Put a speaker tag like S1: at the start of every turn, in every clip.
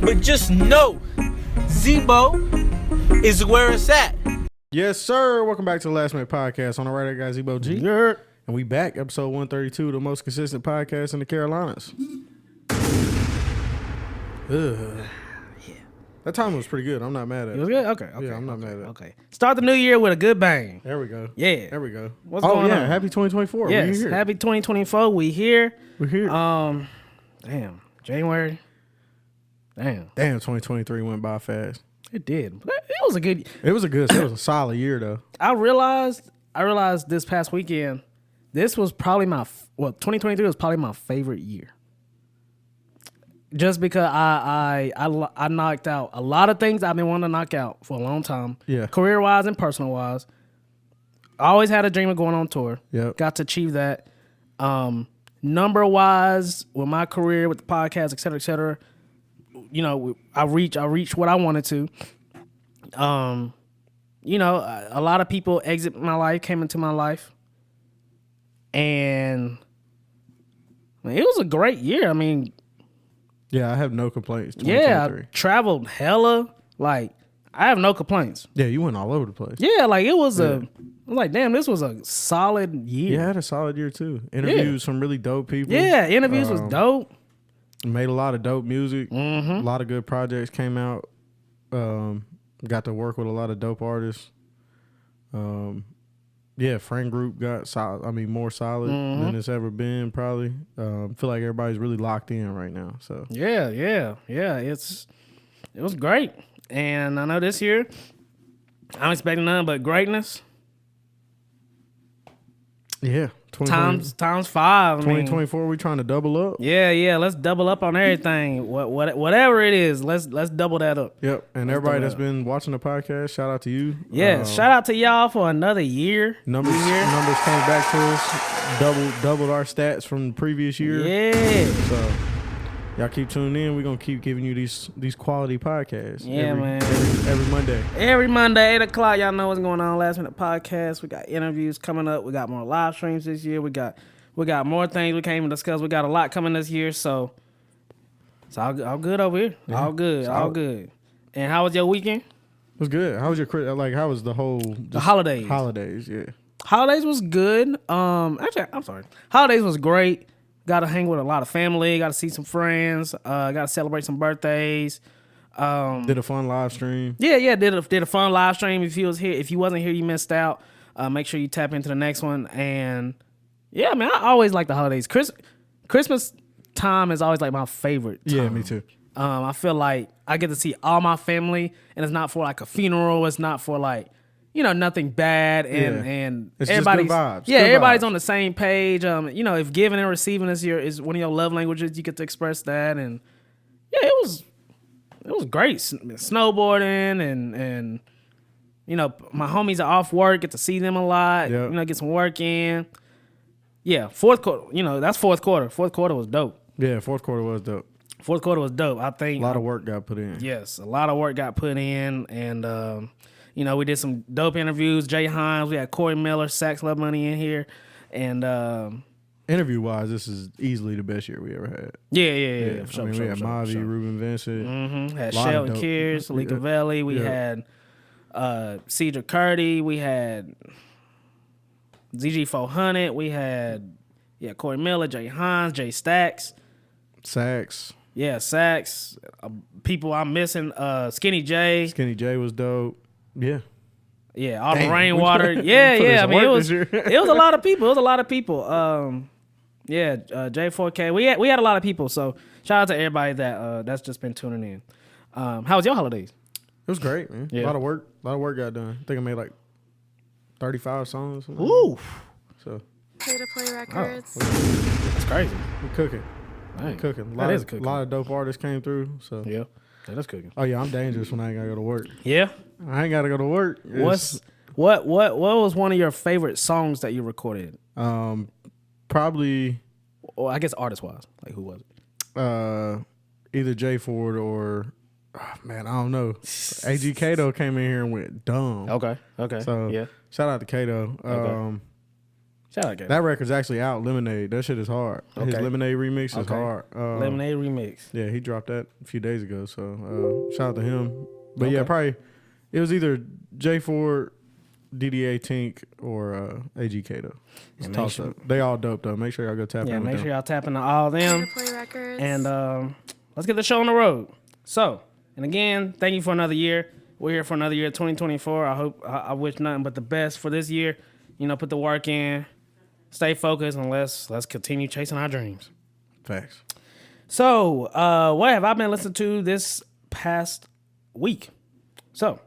S1: But just know, Zebo is where it's at.
S2: Yes, sir. Welcome back to the Last Minute Podcast. On the right, I got Zebo G.
S3: Yeah.
S2: And we back, episode 132, the most consistent podcast in the Carolinas. That time was pretty good. I'm not mad at it.
S3: It was good? Okay.
S2: Yeah, I'm not mad at it.
S3: Okay. Start the new year with a good bang.
S2: There we go.
S3: Yeah.
S2: There we go.
S3: What's going on?
S2: Happy 2024.
S3: Yes.
S2: We here.
S3: Happy 2024. We here.
S2: We're here.
S3: Damn. January. Damn.
S2: 2023 went by fast.
S3: It did. But it was a good.
S2: It was a solid year though.
S3: I realized this past weekend, this was probably 2023 was probably my favorite year. Just because I knocked out a lot of things I've been wanting to knock out for a long time.
S2: Yeah.
S3: Career wise and personal wise. I always had a dream of going on tour.
S2: Yep.
S3: Got to achieve that. Number wise, with my career, with the podcast, et cetera, you know, I reached what I wanted to. You know, a lot of people exit my life, came into my life. And it was a great year. I mean,
S2: Yeah, I have no complaints.
S3: yeah, I traveled hella. Like, I have no complaints.
S2: Yeah, you went all over the place.
S3: Yeah, like I was like, damn, this was a solid year.
S2: Yeah, I had a solid year too. Interviewed some really dope people.
S3: Yeah, interviews was dope.
S2: Made a lot of dope music.
S3: Mm-hmm.
S2: A lot of good projects came out. Got to work with a lot of dope artists. Yeah, friend group got solid. I mean, more solid than it's ever been. Probably. Feel like everybody's really locked in right now. So
S3: Yeah. It was great, and I know this year I'm expecting nothing but greatness.
S2: yeah,
S3: Times 5. I mean,
S2: 2024. We trying to double up.
S3: yeah. Let's double up on everything. Whatever it is, let's double that up.
S2: Yep. And everybody that's been watching the podcast, shout out to you.
S3: Yeah, shout out to y'all for another year.
S2: Numbers came back to us. Doubled our stats from the previous year.
S3: Yeah.
S2: So y'all keep tuning in. We're gonna keep giving you these quality podcasts.
S3: Yeah, man.
S2: Every Monday.
S3: Every Monday, 8 o'clock, y'all know what's going on. Last Minute Podcast. We got interviews coming up. We got more live streams this year. We got more things we can't even discuss. We got a lot coming this year, so it's all good over here.
S2: Yeah.
S3: All good. And how was your weekend?
S2: It was good. How was how was the whole
S3: The holidays.
S2: Holidays, yeah.
S3: Holidays was good. Actually, I'm sorry. Holidays was great. Got to hang with a lot of family. Got to see some friends. Got to celebrate some birthdays.
S2: Did a fun live stream.
S3: Yeah. Did a fun live stream. If you wasn't here, you missed out. Make sure you tap into the next one. And yeah, man, I always like the holidays. Christmas time is always like my favorite time.
S2: Yeah, me too.
S3: I feel like I get to see all my family, and it's not for like a funeral. It's not for like, you know, nothing bad, and
S2: It's
S3: everybody's
S2: just good vibes.
S3: Yeah,
S2: Good
S3: everybody's
S2: vibes.
S3: on the same page. You know, if giving and receiving is one of your love languages, you get to express that, and yeah, it was great. Snowboarding and you know, my homies are off work, get to see them a lot.
S2: Yep.
S3: You know, get some work in. Yeah, fourth quarter. You know, that's fourth quarter. Fourth quarter was dope.
S2: Yeah, fourth quarter was dope.
S3: Fourth quarter was dope. I think
S2: A lot of work got put in.
S3: Yes, a lot of work got put in, and you know, we did some dope interviews. Jay Hines, we had Corey Miller, Sax Love Money in here, and
S2: Interview wise, this is easily the best year we ever had.
S3: yeah.
S2: I mean, we had Mavi, Ruben Vincent.
S3: Had
S2: Lot of
S3: Shelton
S2: dope.
S3: Kears, Lee
S2: Yeah.
S3: Cavelli. We
S2: Yeah.
S3: had Cedric Curdy. We had ZG400. We had Corey Miller, Jay Hines, Jay Stacks.
S2: Sax.
S3: Yeah, Sax. People I'm missing. Skinny J.
S2: Skinny J was dope. Yeah.
S3: Yeah, all
S2: Damn,
S3: the rainwater.
S2: we put
S3: Yeah.
S2: in
S3: I
S2: some
S3: mean,
S2: work this year.
S3: it was a lot of people. J4K. We had a lot of people. So shout out to everybody that's just been tuning in. How was your holidays?
S2: It was great, man.
S3: Yeah.
S2: A lot of work got done. I think I made like 35 songs. Something.
S3: Ooh,
S2: So
S4: Pay to play records.
S3: that's crazy.
S2: we're cooking.
S3: Dang.
S2: Cooking.
S3: That is cooking.
S2: A lot of dope artists came through. So
S3: Yeah, that's cooking.
S2: oh yeah, I'm dangerous when I ain't gotta go to work.
S3: Yeah.
S2: I ain't gotta go to work.
S3: What was one of your favorite songs that you recorded?
S2: Probably
S3: Or I guess artist wise, like who was it?
S2: either Jay Ford or man, I don't know. AG Kato came in here and went dumb.
S3: Okay.
S2: So
S3: yeah.
S2: shout out to Kato.
S3: Okay. Shout out, Gabe.
S2: That record's actually out. Lemonade. That shit is hard. His
S3: Okay.
S2: Lemonade remix is
S3: Okay.
S2: hard.
S3: Lemonade remix.
S2: Yeah, he dropped that a few days ago. So shout out to him. But yeah,
S3: Okay.
S2: probably it was either J Ford, DDA Tink, or AG Kato. It's
S3: Yeah,
S2: toss up. They all dope though. Make sure y'all go tap
S3: Yeah,
S2: in with
S3: make
S2: them.
S3: sure y'all tap into all of them.
S4: Play records.
S3: And let's get the show on the road. So, and again, thank you for another year. We're here for another year, 2024. I wish nothing but the best for this year. You know, put the work in, stay focused, and let's continue chasing our dreams.
S2: Facts.
S3: So, what have I been listening to this past week? So,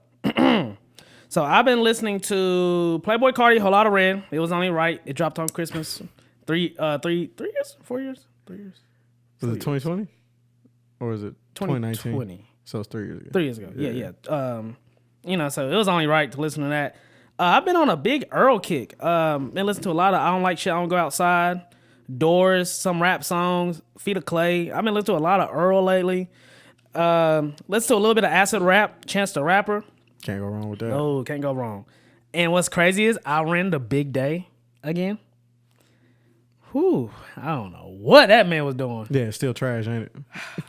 S3: so I've been listening to Playboi Carti, Whole Lotta Red. It was only right. It dropped on Christmas. 3 years? 4 years? 3 years?
S2: Was it 2020? Or is it 2019?
S3: 2020.
S2: So it's 3 years ago.
S3: 3 years ago. Yeah. You know, so it was only right to listen to that. I've been on a big Earl kick. Been listening to a lot of I Don't Like Shit, I Don't Go Outside, Doors, some rap songs, Feet of Clay. I've been listening to a lot of Earl lately. Listen to a little bit of acid rap, Chance the Rapper.
S2: Can't go wrong with that.
S3: Oh, can't go wrong. And what's crazy is I ran the Big Day again. Whew, I don't know what that man was doing.
S2: Yeah, it's still trash, ain't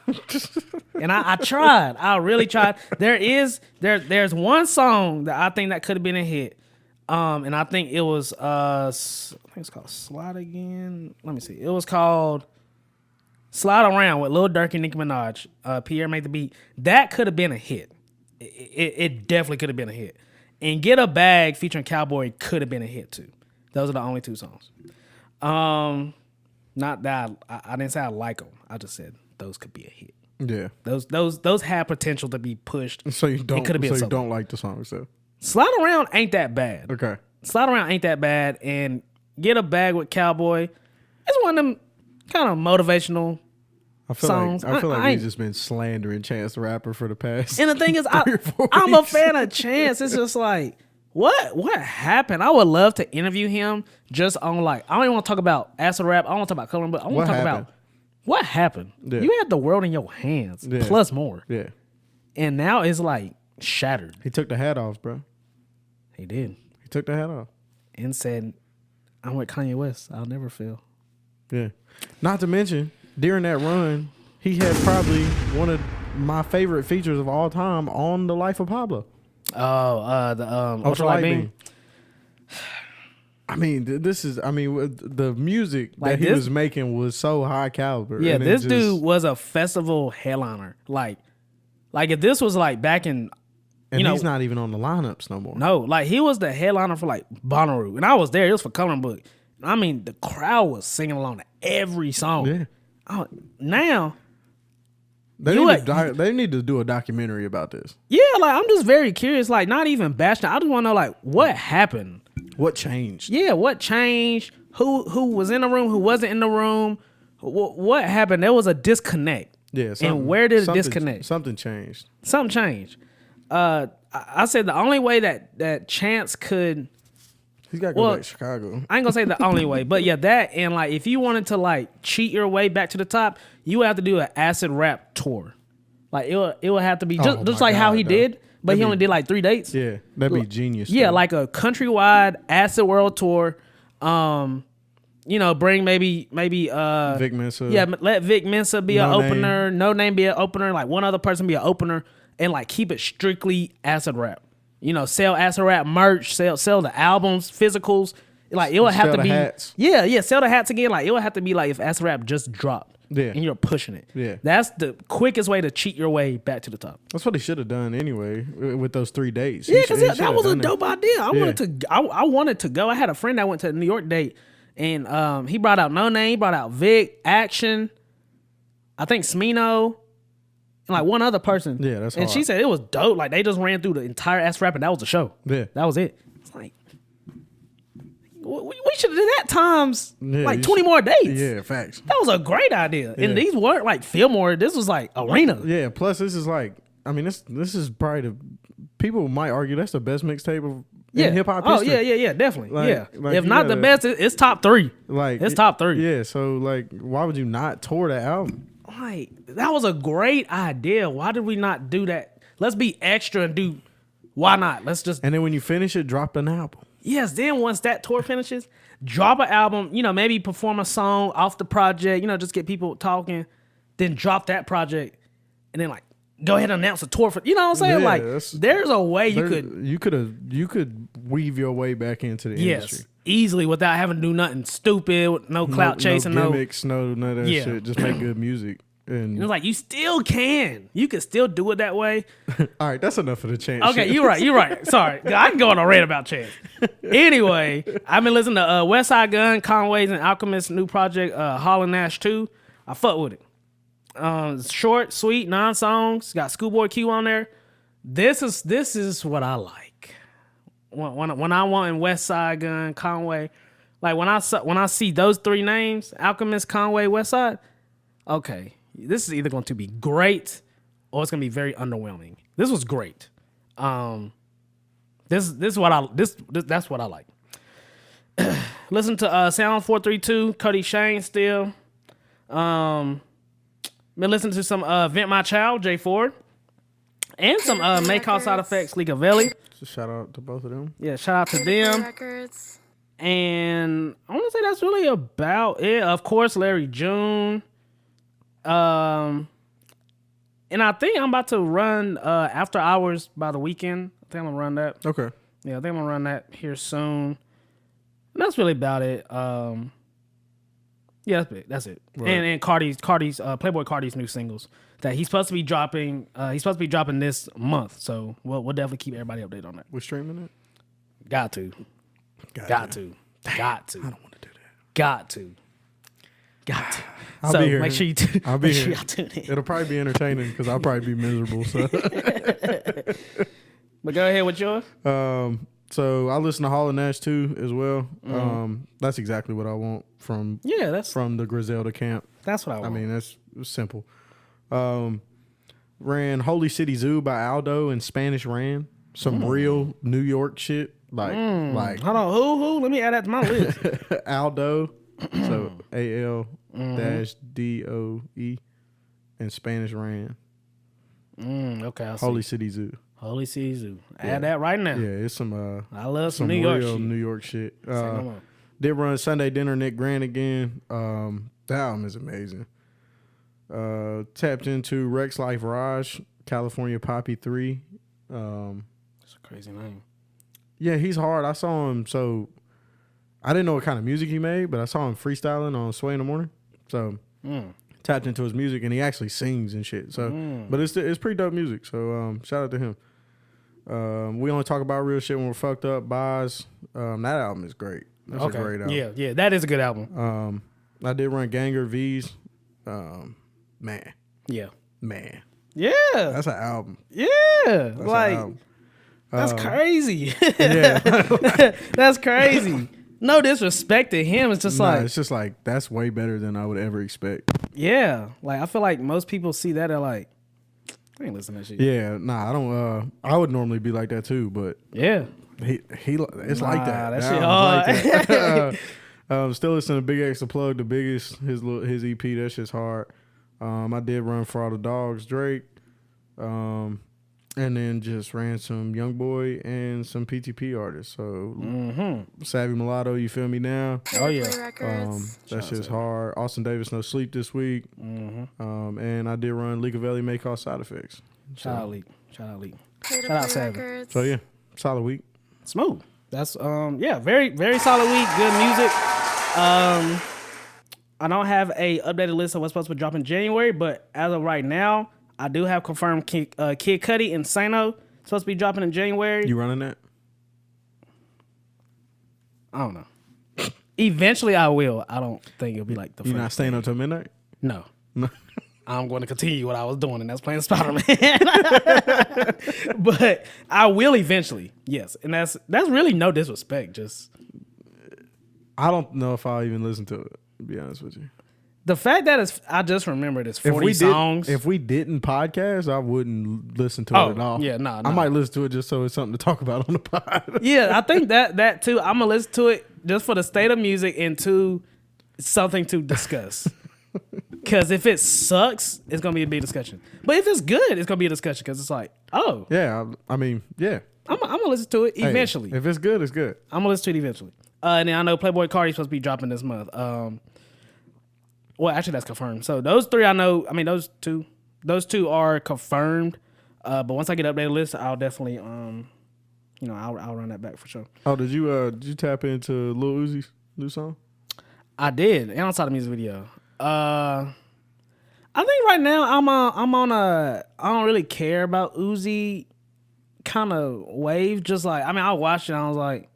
S2: it?
S3: And I tried. I really tried. There's one song that I think that could have been a hit. And I think it was I think it's called Slide Again. Let me see. It was called Slide Around with Lil Durk and Nicki Minaj. Pierre made the beat. That could have been a hit. It definitely could have been a hit. And Get a Bag featuring Cowboy could have been a hit too. Those are the only two songs. Not that I didn't say I like them. I just said those could be a hit.
S2: Yeah.
S3: Those have potential to be pushed.
S2: So you don't.
S3: It could have been
S2: So you
S3: something.
S2: don't like the song, so
S3: Slide Around ain't that bad.
S2: okay.
S3: Slide Around ain't that bad. And Get a Bag with Cowboy, it's one of them kind of motivational
S2: I feel
S3: songs.
S2: like
S3: I
S2: we've
S3: ain't-
S2: just been slandering Chance the Rapper for the past.
S3: And the thing is,
S2: 3 or 4
S3: I'm a
S2: weeks.
S3: fan of Chance. It's just like, what happened? I would love to interview him just on like, I don't even want to talk about acid rap. I don't want to talk about coloring, but I want
S2: What
S3: to talk
S2: happened?
S3: about what happened.
S2: Yeah.
S3: You had the world in your hands,
S2: Yeah.
S3: plus more.
S2: Yeah,
S3: And now it's like shattered.
S2: he took the hat off, bro.
S3: He did.
S2: He took the hat off.
S3: And said, I'm with Kanye West. I'll never fail.
S2: Yeah. Not to mention, during that run, he had probably one of my favorite features of all time on The Life of Pablo.
S3: Oh, the
S2: Ultralight
S3: Ultralight Beam.
S2: Beam. I mean, the music
S3: Like
S2: that he
S3: this-
S2: was making was so high caliber.
S3: Yeah,
S2: and it
S3: this
S2: just-
S3: dude was a festival headliner. Like if this was like back in,
S2: and
S3: you know,
S2: he's not even on the lineups no more.
S3: no, like he was the headliner for like Bonnaroo, and I was there. It was for Coloring Book. I mean, the crowd was singing along to every song.
S2: Yeah.
S3: Now,
S2: They
S3: You
S2: need,
S3: what-
S2: they need to do a documentary about this.
S3: yeah, like I'm just very curious. Like, not even bashing. I just want to know like what happened.
S2: What changed?
S3: Yeah, what changed? Who was in the room? Who wasn't in the room? What happened? There was a disconnect.
S2: Yeah.
S3: And where did it
S2: something-
S3: disconnect?
S2: Something changed.
S3: Something changed. I said the only way that Chance could,
S2: He's got to go
S3: Well,
S2: back to Chicago.
S3: I ain't gonna say the only way, but yeah, that and like if you wanted to like cheat your way back to the top, you would have to do an acid rap tour. Like it would have to be just,
S2: Oh
S3: just
S2: my
S3: like how
S2: God,
S3: he
S2: dog.
S3: did, but
S2: That'd
S3: he
S2: be-
S3: only did like 3 dates.
S2: Yeah, that'd be genius.
S3: Yeah,
S2: though.
S3: like a countrywide acid world tour. You know, bring maybe
S2: Vic Mensa.
S3: Yeah, let Vic Mensa be an
S2: No Name.
S3: opener, No Name be an opener, like one other person be an opener, and like keep it strictly acid rap. You know, sell acid rap merch, sell the albums, physicals. Like it would have
S2: Sell
S3: to
S2: the
S3: be
S2: hats.
S3: Yeah, sell the hats again. Like it would have to be like if acid rap just dropped.
S2: Yeah.
S3: And you're pushing it.
S2: Yeah.
S3: That's the quickest way to cheat your way back to the top.
S2: That's what he should have done anyway with those 3 days.
S3: Yeah, because that was a dope idea. I
S2: Yeah.
S3: wanted to go. I had a friend that went to the New York date, and he brought out No Name, he brought out Vic, Action, I think Smino, and like one other person.
S2: Yeah, that's
S3: And she
S2: hard.
S3: said it was dope. Like they just ran through the entire ass rap, and that was the show.
S2: Yeah.
S3: That was it. It's like we should have did that times
S2: Yeah,
S3: like
S2: you
S3: 20
S2: should-
S3: more dates.
S2: Yeah, facts.
S3: That was a great idea.
S2: Yeah.
S3: And these weren't like Fillmore. This was like arena.
S2: Yeah, plus this is like, I mean, this is probably people might argue that's the best mixtape of
S3: Yeah,
S2: in hip hop
S3: Oh
S2: history.
S3: yeah, definitely.
S2: Like-
S3: yeah,
S2: like
S3: if
S2: you
S3: not the
S2: gotta-
S3: best, it's top 3.
S2: Like
S3: It's top 3.
S2: Yeah, so like, why would you not tour that album?
S3: Like that was a great idea. Why did we not do that? Let's be extra and do. Why not? Let's just
S2: And then when you finish it, drop an album.
S3: yes. Then once that tour finishes, drop an album, you know, maybe perform a song off the project, you know, just get people talking, then drop that project, and then like go ahead and announce a tour for, you know what I'm saying?
S2: Yeah,
S3: like there's a way
S2: you could weave your way back into the industry.
S3: Easily without having to do nothing stupid, no clout chasing,
S2: no gimmicks, none of that
S3: Yeah.
S2: shit. Just make good music. And
S3: it's like you still can. You can still do it that way.
S2: all right, that's enough of the Chance.
S3: Okay,
S2: shit.
S3: you're right. Sorry. I can go on a rant about Chance. Anyway, I've been listening to West Side Gun, Conway's and Alchemist's new project, Hall & Nash 2. I fuck with it. It's short, sweet, 9 songs. Got Schoolboy Q on there. This is what I like. When I want in West Side Gun, Conway, like when I see those 3 names, Alchemist, Conway, West Side, okay, this is either going to be great or it's going to be very underwhelming. This was great. This is what that's what I like. Listen to Sound 432, Cody Shane still. Been listening to some Vent My Child, J Ford, and some May Cause Side Effects, League of Velli.
S2: So shout out to both of them.
S3: Yeah, shout out to them.
S4: Records.
S3: And I want to say that's really about it. Of course, Larry June. And I think I'm about to run After Hours by the Weekend. I think I'm gonna run that.
S2: Okay.
S3: Yeah, I think I'm gonna run that here soon. And that's really about it. Yeah, that's it.
S2: Right.
S3: And Cardi's Playboy Cardi's new singles that he's supposed to be dropping. He's supposed to be dropping this month. So we'll definitely keep everybody updated on that.
S2: We're streaming it.
S3: Got to.
S2: Got to.
S3: I don't want to do that. Got to.
S2: I'll
S3: So
S2: be here.
S3: make sure you
S2: I'll be
S3: make
S2: here.
S3: sure y'all tune in.
S2: It'll probably be entertaining because I'll probably be miserable. So,
S3: But go ahead with yours.
S2: so I listen to Hall & Nash too as well. That's exactly what I want from the Griselda camp.
S3: That's what I want.
S2: I mean, that's simple. Ran Holy City Zoo by Aldo in Spanish Ran. Some real New York shit. Like
S3: hold on, who? Let me add that to my list.
S2: Aldo. So AL-DOE and Spanish Ran.
S3: Okay, I see.
S2: Holy City Zoo.
S3: Holy City Zoo. Add that right now.
S2: Yeah, it's some
S3: I love some
S2: some
S3: New York
S2: real
S3: shit.
S2: New York shit.
S3: Say no more.
S2: Did run Sunday Dinner Nick Grant again. That album is amazing. Tapped into Rex Life Raj, California Poppy 3.
S3: That's a crazy name.
S2: Yeah, he's hard. I saw him, so I didn't know what kind of music he made, but I saw him freestyling on Sway in the Morning. So tapped into his music, and he actually sings and shit. So, but it's pretty dope music. So shout out to him. We only talk about real shit when we're fucked up. Boz, that album is great. That's a great album.
S3: Yeah, that is a good album.
S2: I did run Ganger V's. Man,
S3: Yeah.
S2: that's an album.
S3: Yeah.
S2: That's
S3: Like
S2: an album.
S3: that's crazy.
S2: Yeah,
S3: That's crazy. No disrespect to him. It's just like
S2: it's just like that's way better than I would ever expect.
S3: yeah. Like I feel like most people see that, they're like, I ain't listening to that shit.
S2: Yeah, nah, I don't. I would normally be like that too, but
S3: Yeah.
S2: he it's like that.
S3: That
S2: The
S3: shit
S2: album's
S3: hard.
S2: like that. Still listening to Big X to Plug, the biggest his EP. That shit's hard. I did run For All the Dogs, Drake, and then just ran some Young Boy and some PTP artists. So Savvy Mulatto, You Feel Me Now.
S3: Oh yeah.
S4: Records.
S2: That shit's hard. Austin Davis, No Sleep this week. And I did run League of Ellie, May Cause Side Effects.
S3: Shout out Leak. Shout out
S4: Shout
S3: out Savvy.
S4: Records.
S2: So yeah, solid week.
S3: Smooth. That's very, very solid week. Good music. I don't have a updated list of what's supposed to be dropping in January, but as of right now, I do have confirmed Kid Cudi and Sano supposed to be dropping in January.
S2: You running that?
S3: I don't know. Eventually I will. I don't think it'll be like the
S2: You
S3: first.
S2: not staying up till midnight?
S3: No.
S2: No.
S3: I'm going to continue what I was doing, and that's playing Spider-Man. But I will eventually, yes. And that's really no disrespect. Just
S2: I don't know if I'll even listen to it, to be honest with you.
S3: the fact that I just remembered it's 40 songs.
S2: If we didn't podcast, I wouldn't listen to it at all.
S3: Yeah, no.
S2: I might listen to it just so it's something to talk about on the pod.
S3: Yeah, I think that too. I'm going to listen to it just for the state of music and to something to discuss. Because if it sucks, it's going to be a big discussion. But if it's good, it's going to be a discussion because it's like, oh.
S2: Yeah, I mean, yeah.
S3: I'm going to listen to it eventually.
S2: Hey, if it's good, it's good.
S3: I'm going to listen to it eventually. And then I know Playboy Cardi's supposed to be dropping this month. Well, actually, that's confirmed. So those three I know. I mean, those two are confirmed. But once I get updated list, I'll definitely I'll run that back for sure.
S2: Oh, did you tap into Lil Uzi's new song?
S3: I did, and I saw the music video. I think right now I'm on a I don't really care about Uzi kind of wave. Just like I watched it and I was like,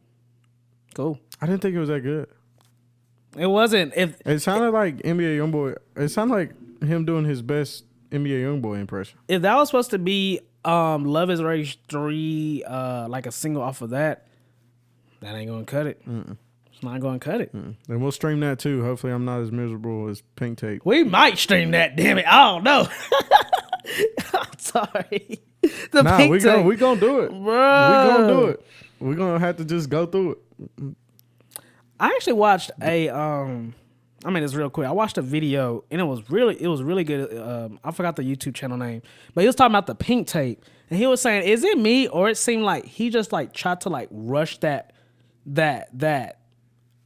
S3: cool.
S2: I didn't think it was that good.
S3: It wasn't.
S2: It sounded like NBA YoungBoy. It sounded like him doing his best NBA YoungBoy impression.
S3: If that was supposed to be Love Is Rage 3, like a single off of that ain't gonna cut it. It's not gonna cut it.
S2: And we'll stream that too. Hopefully I'm not as miserable as Pink Tape.
S3: We might stream that, damn it. I don't know. I'm sorry.
S2: We gonna do it.
S3: Bro.
S2: We gonna do it. We're gonna have to just go through it.
S3: I actually watched it's real quick. I watched a video and it was really good. I forgot the YouTube channel name, but he was talking about the Pink Tape, and he was saying, "Is it me or it seemed like he just like tried to like rush that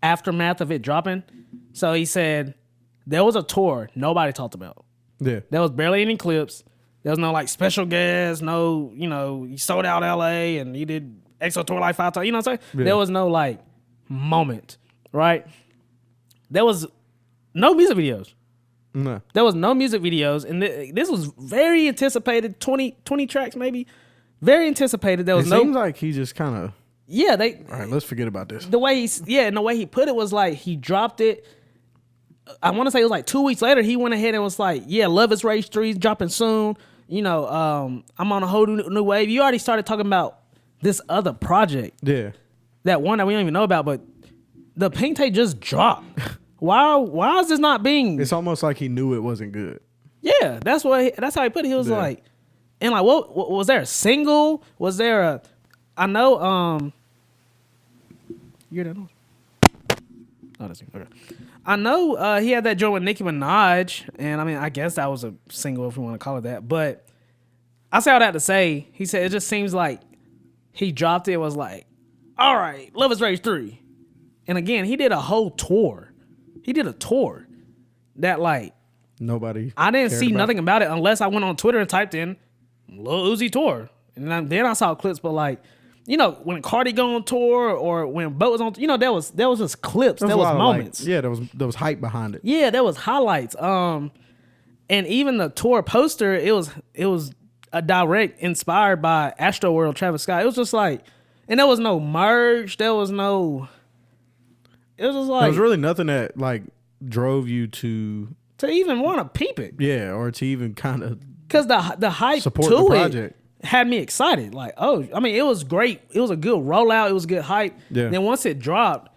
S3: aftermath of it dropping?" So he said there was a tour nobody talked about.
S2: Yeah,
S3: there was barely any clips. There was no like special guests. No, he sold out LA and he did EXO tour like 5 times. You know what I'm saying?
S2: Yeah.
S3: There was no like moment, right? There was no music videos.
S2: No.
S3: There was no music videos, and this was very anticipated. 20 tracks maybe, very anticipated. There was
S2: seems like he just kind of.
S3: Yeah,
S2: All right, let's forget about this.
S3: The way he put it was like he dropped it. I want to say it was like 2 weeks later. He went ahead and was like, "Yeah, Love Is Rage 3 is dropping soon. I'm on a whole new wave." You already started talking about this other project.
S2: Yeah.
S3: That one that we don't even know about, but the Pink Tape just dropped. Why is this not being?
S2: It's almost like he knew it wasn't good.
S3: Yeah, that's how he put it. He was like, and like, what was there a single? Was there a? I know. You hear that noise? Oh, that's okay. I know he had that joint with Nicki Minaj, and I guess that was a single if we want to call it that. But I say all that to say, he said it just seems like he dropped it. Was like, all right, Love Is Rage 3, and again he did a whole tour. He did a tour that like
S2: nobody.
S3: I didn't see nothing about it unless I went on Twitter and typed in Lil Uzi tour, and then I saw clips. But like, when Cardi go on tour or when Boat was on, there was just clips, there was moments.
S2: There was hype behind it.
S3: Yeah, there was highlights. And even the tour poster, it was a direct inspired by Astroworld Travis Scott. It was just like, and there was no merch. There was no. It was just like
S2: there was really nothing that like drove you to
S3: even want to peep it.
S2: Yeah, or to even kind of
S3: because the hype
S2: support
S3: to
S2: the project
S3: it had me excited. Like, it was great. It was a good rollout. It was good hype.
S2: Yeah.
S3: Then once it dropped,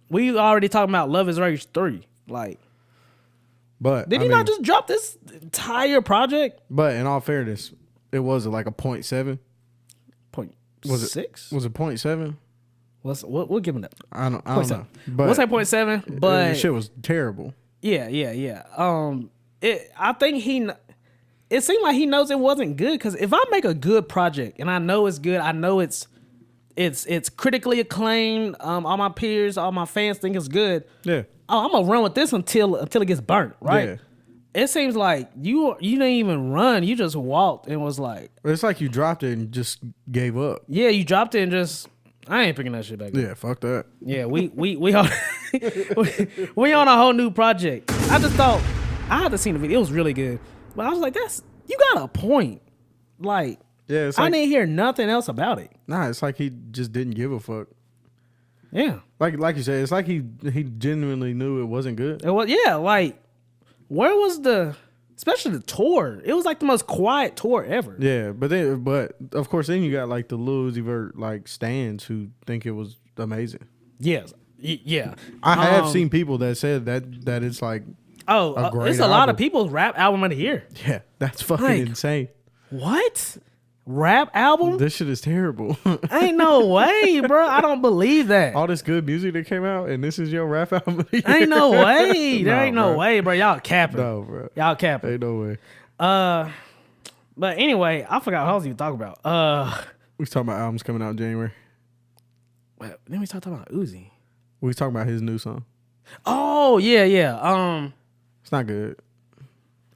S3: we already talking about Love Is Rage 3. Like,
S2: but
S3: did he not just drop this entire project?
S2: But in all fairness, it was like a 0.7. Was it
S3: 6?
S2: Was it 0.7?
S3: We'll give him that.
S2: I don't know. But
S3: we'll say 0.7. But
S2: shit was terrible.
S3: Yeah. I think it seemed like he knows it wasn't good, because if I make a good project and I know it's good, I know it's critically acclaimed. All my peers, all my fans think it's good.
S2: Yeah.
S3: I'm gonna run with this until it gets burnt, right?
S2: Yeah.
S3: It seems like you didn't even run. You just walked and was like,
S2: it's like you dropped it and just gave up.
S3: Yeah, you dropped it and just. I ain't picking that shit back up.
S2: Yeah, fuck that.
S3: Yeah, we on we on a whole new project. I just thought I had to see the video. It was really good, but I was like, you got a point. Like,
S2: yeah,
S3: I didn't hear nothing else about it.
S2: Nah, it's like he just didn't give a fuck.
S3: Yeah,
S2: like you said, it's like he genuinely knew it wasn't good.
S3: It was, like, where was especially the tour? It was like the most quiet tour ever.
S2: Yeah, but of course then you got like the Lil Uzi Vert like stans who think it was amazing.
S3: Yes, yeah.
S2: I have seen people that said that it's like
S3: it's a lot of people's rap album of the year.
S2: Yeah, that's fucking insane.
S3: What? Rap album?
S2: This shit is terrible.
S3: Ain't no way, bro. I don't believe that.
S2: All this good music that came out, and this is your rap album of the year?
S3: Ain't no way. There ain't no way, bro. Y'all capping.
S2: No, bro.
S3: Y'all capping.
S2: Ain't no way.
S3: But anyway, I forgot what I was even talking about.
S2: We was talking about albums coming out in January.
S3: Then we started talking about Uzi.
S2: We was talking about his new song.
S3: Oh yeah.
S2: It's not good.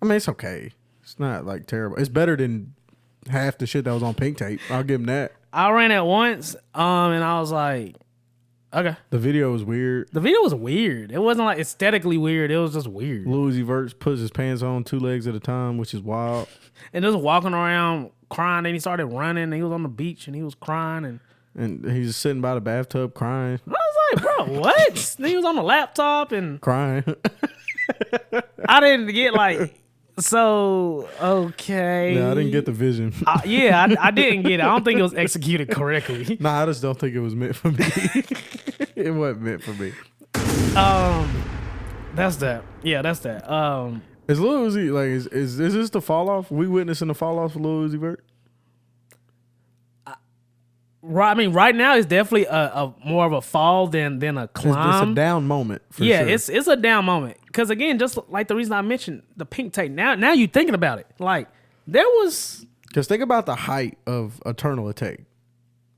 S2: I mean, it's okay. It's not like terrible. It's better than half the shit that was on Pink Tape. I'll give him that.
S3: I ran it once, and I was like, okay.
S2: The video was weird.
S3: The video was weird. It wasn't like aesthetically weird. It was just weird.
S2: Lil Uzi Vert puts his pants on 2 legs at a time, which is wild.
S3: And just walking around crying. Then he started running. And he was on the beach and he was crying. And
S2: he's just sitting by the bathtub crying.
S3: I was like, bro, what? Then he was on the laptop and
S2: Crying.
S3: I didn't get like, so, okay.
S2: Yeah, I didn't get the vision.
S3: I didn't get it. I don't think it was executed correctly.
S2: Nah, I just don't think it was meant for me. It wasn't meant for me.
S3: That's that. Yeah, that's that.
S2: Is Lil Uzi, like, is this the fall off? We witnessing the fall off for Lil Uzi Vert?
S3: Right, I mean, right now it's definitely a more of a fall than a climb.
S2: It's a down moment. For
S3: yeah,
S2: sure.
S3: it's a down moment. Because again, just like the reason I mentioned the Pink Tape. Now you thinking about it, like there was.
S2: Because think about the height of Eternal Attack.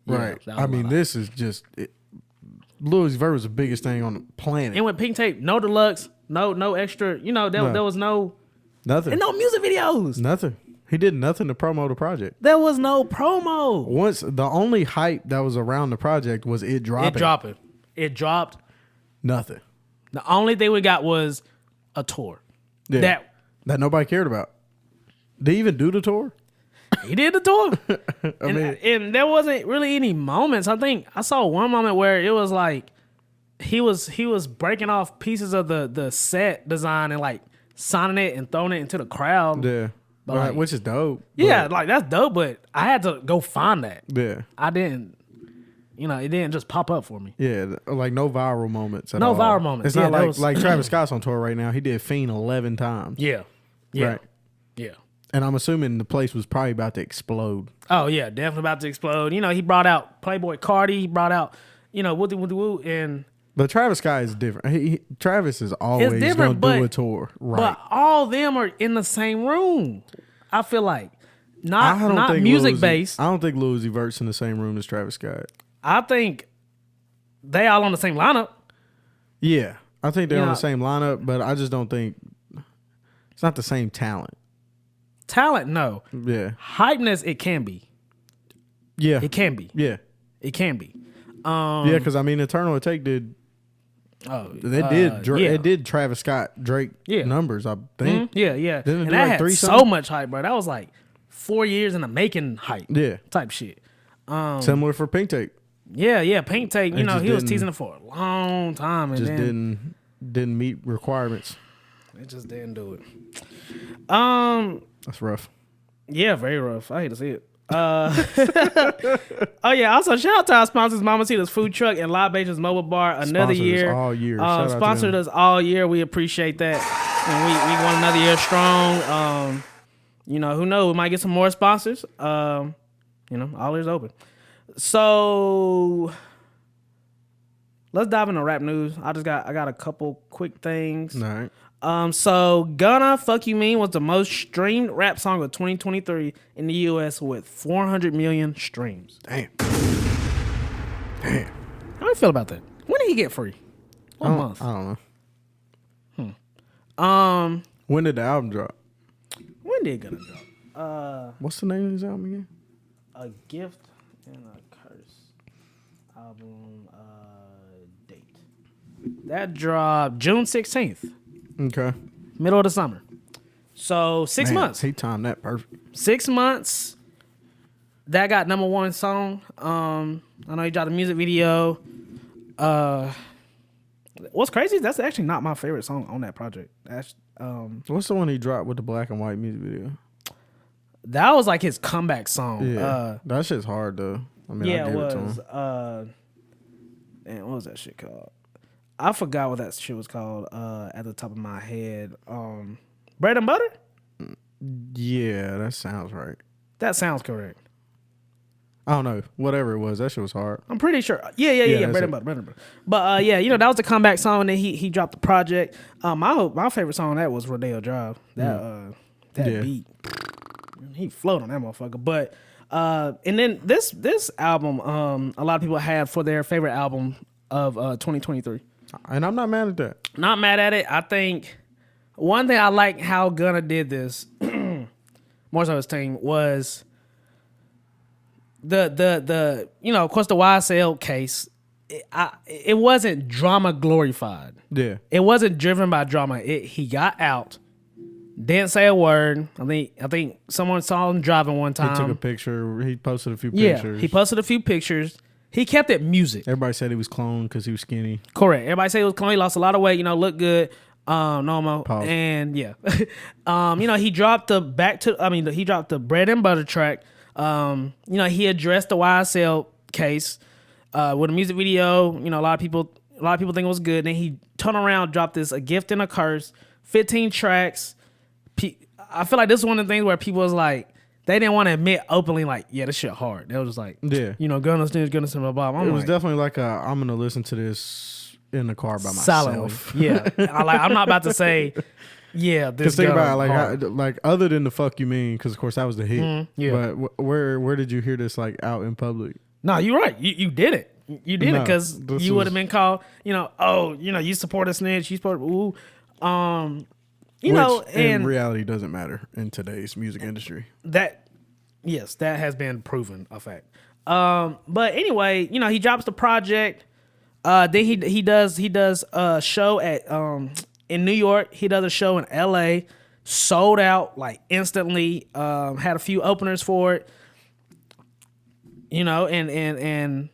S2: Right.
S3: Yeah,
S2: I mean, this is just Lil Uzi Vert was the biggest thing on the planet.
S3: And with Pink Tape, no deluxe, no extra. You know, there was no
S2: nothing.
S3: and no music videos.
S2: Nothing. He did nothing to promote the project.
S3: There was no promo.
S2: Once the only hype that was around the project was it dropping.
S3: It dropped.
S2: Nothing.
S3: The only thing we got was a tour.
S2: Yeah. That nobody cared about. Did he even do the tour?
S3: He did the tour. And there wasn't really any moments. I think I saw one moment where it was like he was breaking off pieces of the set design and like signing it and throwing it into the crowd.
S2: Yeah.
S3: But like,
S2: which is dope.
S3: Yeah, like that's dope, but I had to go find that.
S2: Yeah.
S3: I didn't, it didn't just pop up for me.
S2: Yeah, like no viral moments at all.
S3: No viral moments.
S2: It's not like Travis Scott's on tour right now. He did Fiend 11 times.
S3: Yeah. Yeah.
S2: Right.
S3: Yeah.
S2: And I'm assuming the place was probably about to explode.
S3: Oh, yeah, definitely about to explode. He brought out Playboy Cardi. He brought out, Wooty Wooty Woo.
S2: But Travis Scott is different. Travis is always going to do a tour. Right.
S3: But all of them are in the same room. I feel like. Not music based.
S2: I don't think Lil Uzi Vert's in the same room as Travis Scott.
S3: I think they all on the same lineup.
S2: Yeah. I think they're on the same lineup, but I just don't think it's not the same talent.
S3: Talent, no.
S2: Yeah.
S3: Hypeness, it can be.
S2: Yeah.
S3: It can be.
S2: Yeah.
S3: It can be.
S2: Yeah, because I mean, Eternal Attack did.
S3: Oh,
S2: it did Travis Scott Drake numbers, I think.
S3: Mm-hmm. Yeah.
S2: Didn't it
S3: and
S2: do
S3: that
S2: like
S3: had
S2: 3
S3: so
S2: something?
S3: much hype, bro. That was like 4 years in the making hype.
S2: Yeah.
S3: Type shit.
S2: Similar for Pink Tape.
S3: Yeah. Pink Tape, he was teasing it for a long time. And
S2: just
S3: then
S2: didn't meet requirements.
S3: It just didn't do it.
S2: That's rough.
S3: Yeah, very rough. I hate to see it. Oh yeah, also shout out to our sponsors, Mamacita's Food Truck and Libations Mobile Bar. Another
S2: Sponsors
S3: year.
S2: all year. Shout out to
S3: Sponsored
S2: them.
S3: us all year. We appreciate that. And we want another year strong. Who knows? We might get some more sponsors. All ears open. So let's dive into rap news. I got a couple quick things.
S2: All right.
S3: So Gunna, Fuck You Mean was the most streamed rap song of 2023 in the US with 400 million streams.
S2: Damn.
S3: How do you feel about that? When did he get free? What month?
S2: I don't know. When did the album drop?
S3: When did Gunna drop?
S2: What's the name of his album again?
S3: A Gift and a Curse album date. That dropped June 16th.
S2: Okay.
S3: Middle of the summer. So 6 months.
S2: He timed that perfect.
S3: 6 months. That got number one song. I know he dropped a music video. What's crazy is that's actually not my favorite song on that project. That's
S2: What's the one he dropped with the black and white music video?
S3: that was like his comeback song.
S2: Yeah. That shit's hard though. I mean,
S3: Yeah,
S2: I
S3: it
S2: give it to
S3: was.
S2: him.
S3: Man, what was that shit called? I forgot what that shit was called at the top of my head. Bread and Butter?
S2: Yeah, that sounds right.
S3: That sounds correct.
S2: I don't know. Whatever it was, that shit was hard.
S3: I'm pretty sure. Yeah.
S2: that's
S3: Bread and Butter. But that was the comeback song, and then he dropped the project. My favorite song on that was Rodeo Drive. That beat. He float on that motherfucker. But and then this album, a lot of people had for their favorite album of 2023.
S2: And I'm not mad at that.
S3: Not mad at it. I think one thing I like how Gunna did this, more so his team, was the of course the YSL case. It wasn't drama glorified.
S2: Yeah.
S3: It wasn't driven by drama. He got out, didn't say a word. I think someone saw him driving one time.
S2: He took a picture. He posted a few
S3: Yeah,
S2: pictures.
S3: he posted a few pictures. He kept it music.
S2: Everybody said he was cloned because he was skinny.
S3: Correct. Everybody said he was clone. He lost a lot of weight. Looked good. Normal.
S2: Pause.
S3: And yeah, he dropped he dropped the bread and butter track. He addressed the YSL case with a music video. A lot of people think it was good. Then he turned around, dropped this A Gift and a Curse, 15 tracks. I feel like this is one of the things where people was like, they didn't want to admit openly, like, yeah, this shit hard. They was just like,
S2: yeah,
S3: Gunna snitch, Gunna snitch, blah, blah.
S2: It was definitely like I'm gonna listen to this in the car by myself.
S3: Silently. Yeah, I'm not about to say, yeah, this.
S2: Because think about it, like other than the fuck you mean, because of course that was the hit.
S3: Yeah.
S2: But where did you hear this like out in public?
S3: No, you're right. You did it. You did it because you would have been called. You support a snitch. You support
S2: Which in
S3: and
S2: reality doesn't matter in today's music industry.
S3: that has been proven a fact. But anyway, he drops the project. Then he does a show at in New York. He does a show in LA, sold out like instantly. Had a few openers for it. And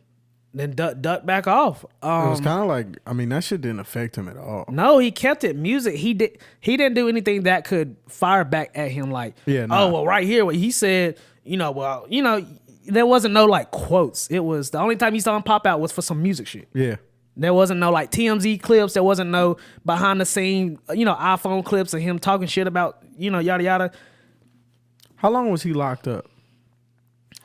S3: then duck back off.
S2: It was kind of like, that shit didn't affect him at all.
S3: No, he kept it music. He didn't do anything that could fire back at him like,
S2: nah.
S3: Oh, well, right here what he said, there wasn't no like quotes. It was the only time you saw him pop out was for some music shit.
S2: Yeah.
S3: There wasn't no like TMZ clips. There wasn't no behind the scene, iPhone clips of him talking shit about, yada yada.
S2: How long was he locked up?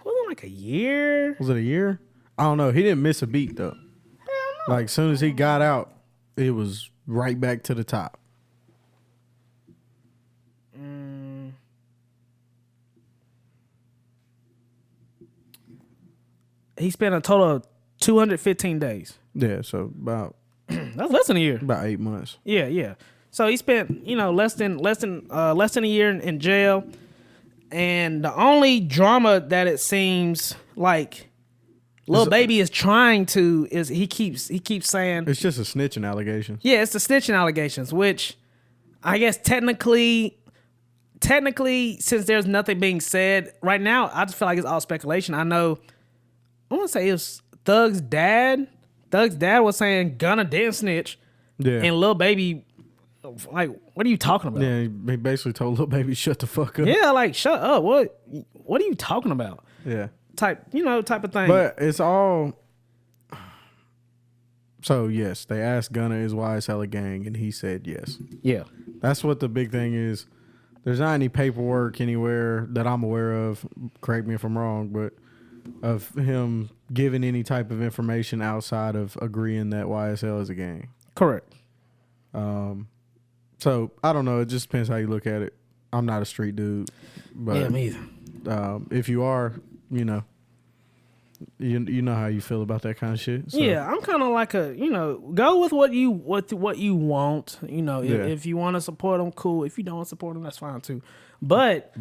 S3: Was it like a year?
S2: Was it a year? I don't know. He didn't miss a beat though.
S3: Hell no.
S2: Like as soon as he got out, it was right back to the top.
S3: He spent a total of 215 days.
S2: Yeah, so about
S3: That's less than a year.
S2: about 8 months.
S3: Yeah. So he spent, less than a year in jail. And the only drama that it seems like Lil Baby is trying to is he keeps saying
S2: It's just a snitching allegation.
S3: yeah, it's the snitching allegations, which I guess technically since there's nothing being said right now, I just feel like it's all speculation. I know I want to say it was Thug's dad. Thug's dad was saying Gunna didn't snitch.
S2: Yeah.
S3: And Lil Baby, like, what are you talking about?
S2: Yeah, he basically told Lil Baby shut the fuck up.
S3: Yeah, like, shut up. What are you talking about?
S2: Yeah.
S3: Type of thing.
S2: But it's all. So yes, they asked Gunna is YSL a gang, and he said yes.
S3: Yeah.
S2: That's what the big thing is. There's not any paperwork anywhere that I'm aware of. Correct me if I'm wrong, but of him giving any type of information outside of agreeing that YSL is a gang.
S3: Correct.
S2: So I don't know. It just depends how you look at it. I'm not a street dude, but
S3: Yeah, me either.
S2: if you are, you know how you feel about that kind of shit. So.
S3: Yeah, I'm kind of like go with what you want. If you want to support them, cool. If you don't want to support them, that's fine too. But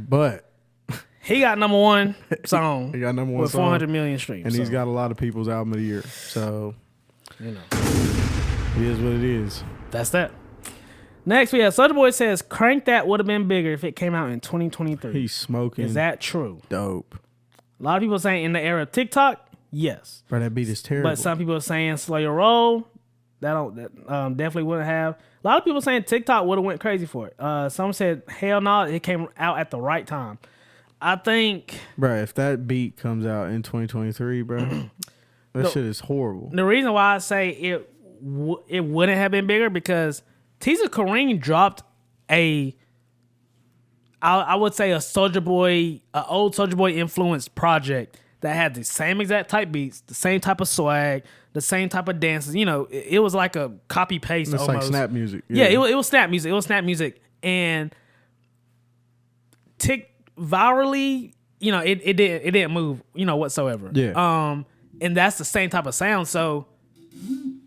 S3: he got number one song.
S2: He got number one
S3: with
S2: song
S3: 400 million streams,
S2: and he's got a lot of people's album of the year. So it is what it is.
S3: That's that. Next, we have Soulja Boy says, "Crank That would have been bigger if it came out in 2023."
S2: He's smoking.
S3: Is that true?
S2: Dope.
S3: A lot of people saying in the era of TikTok, yes.
S2: Bro, that beat is terrible.
S3: But some people are saying Slow Your Roll. That definitely wouldn't have. A lot of people saying TikTok would have went crazy for it. Some said hell no, it came out at the right time. I think,
S2: bro, if that beat comes out in 2023, bro, that shit is horrible.
S3: The reason why I say it wouldn't have been bigger because Teaser Kareem dropped I would say a Soulja Boy, an old Soulja Boy influenced project that had the same exact type beats, the same type of swag, the same type of dances. It was like a copy paste.
S2: It's
S3: almost
S2: like snap music.
S3: Yeah, it was snap music. It was snap music, and virally, it didn't move, whatsoever.
S2: Yeah.
S3: And that's the same type of sound. So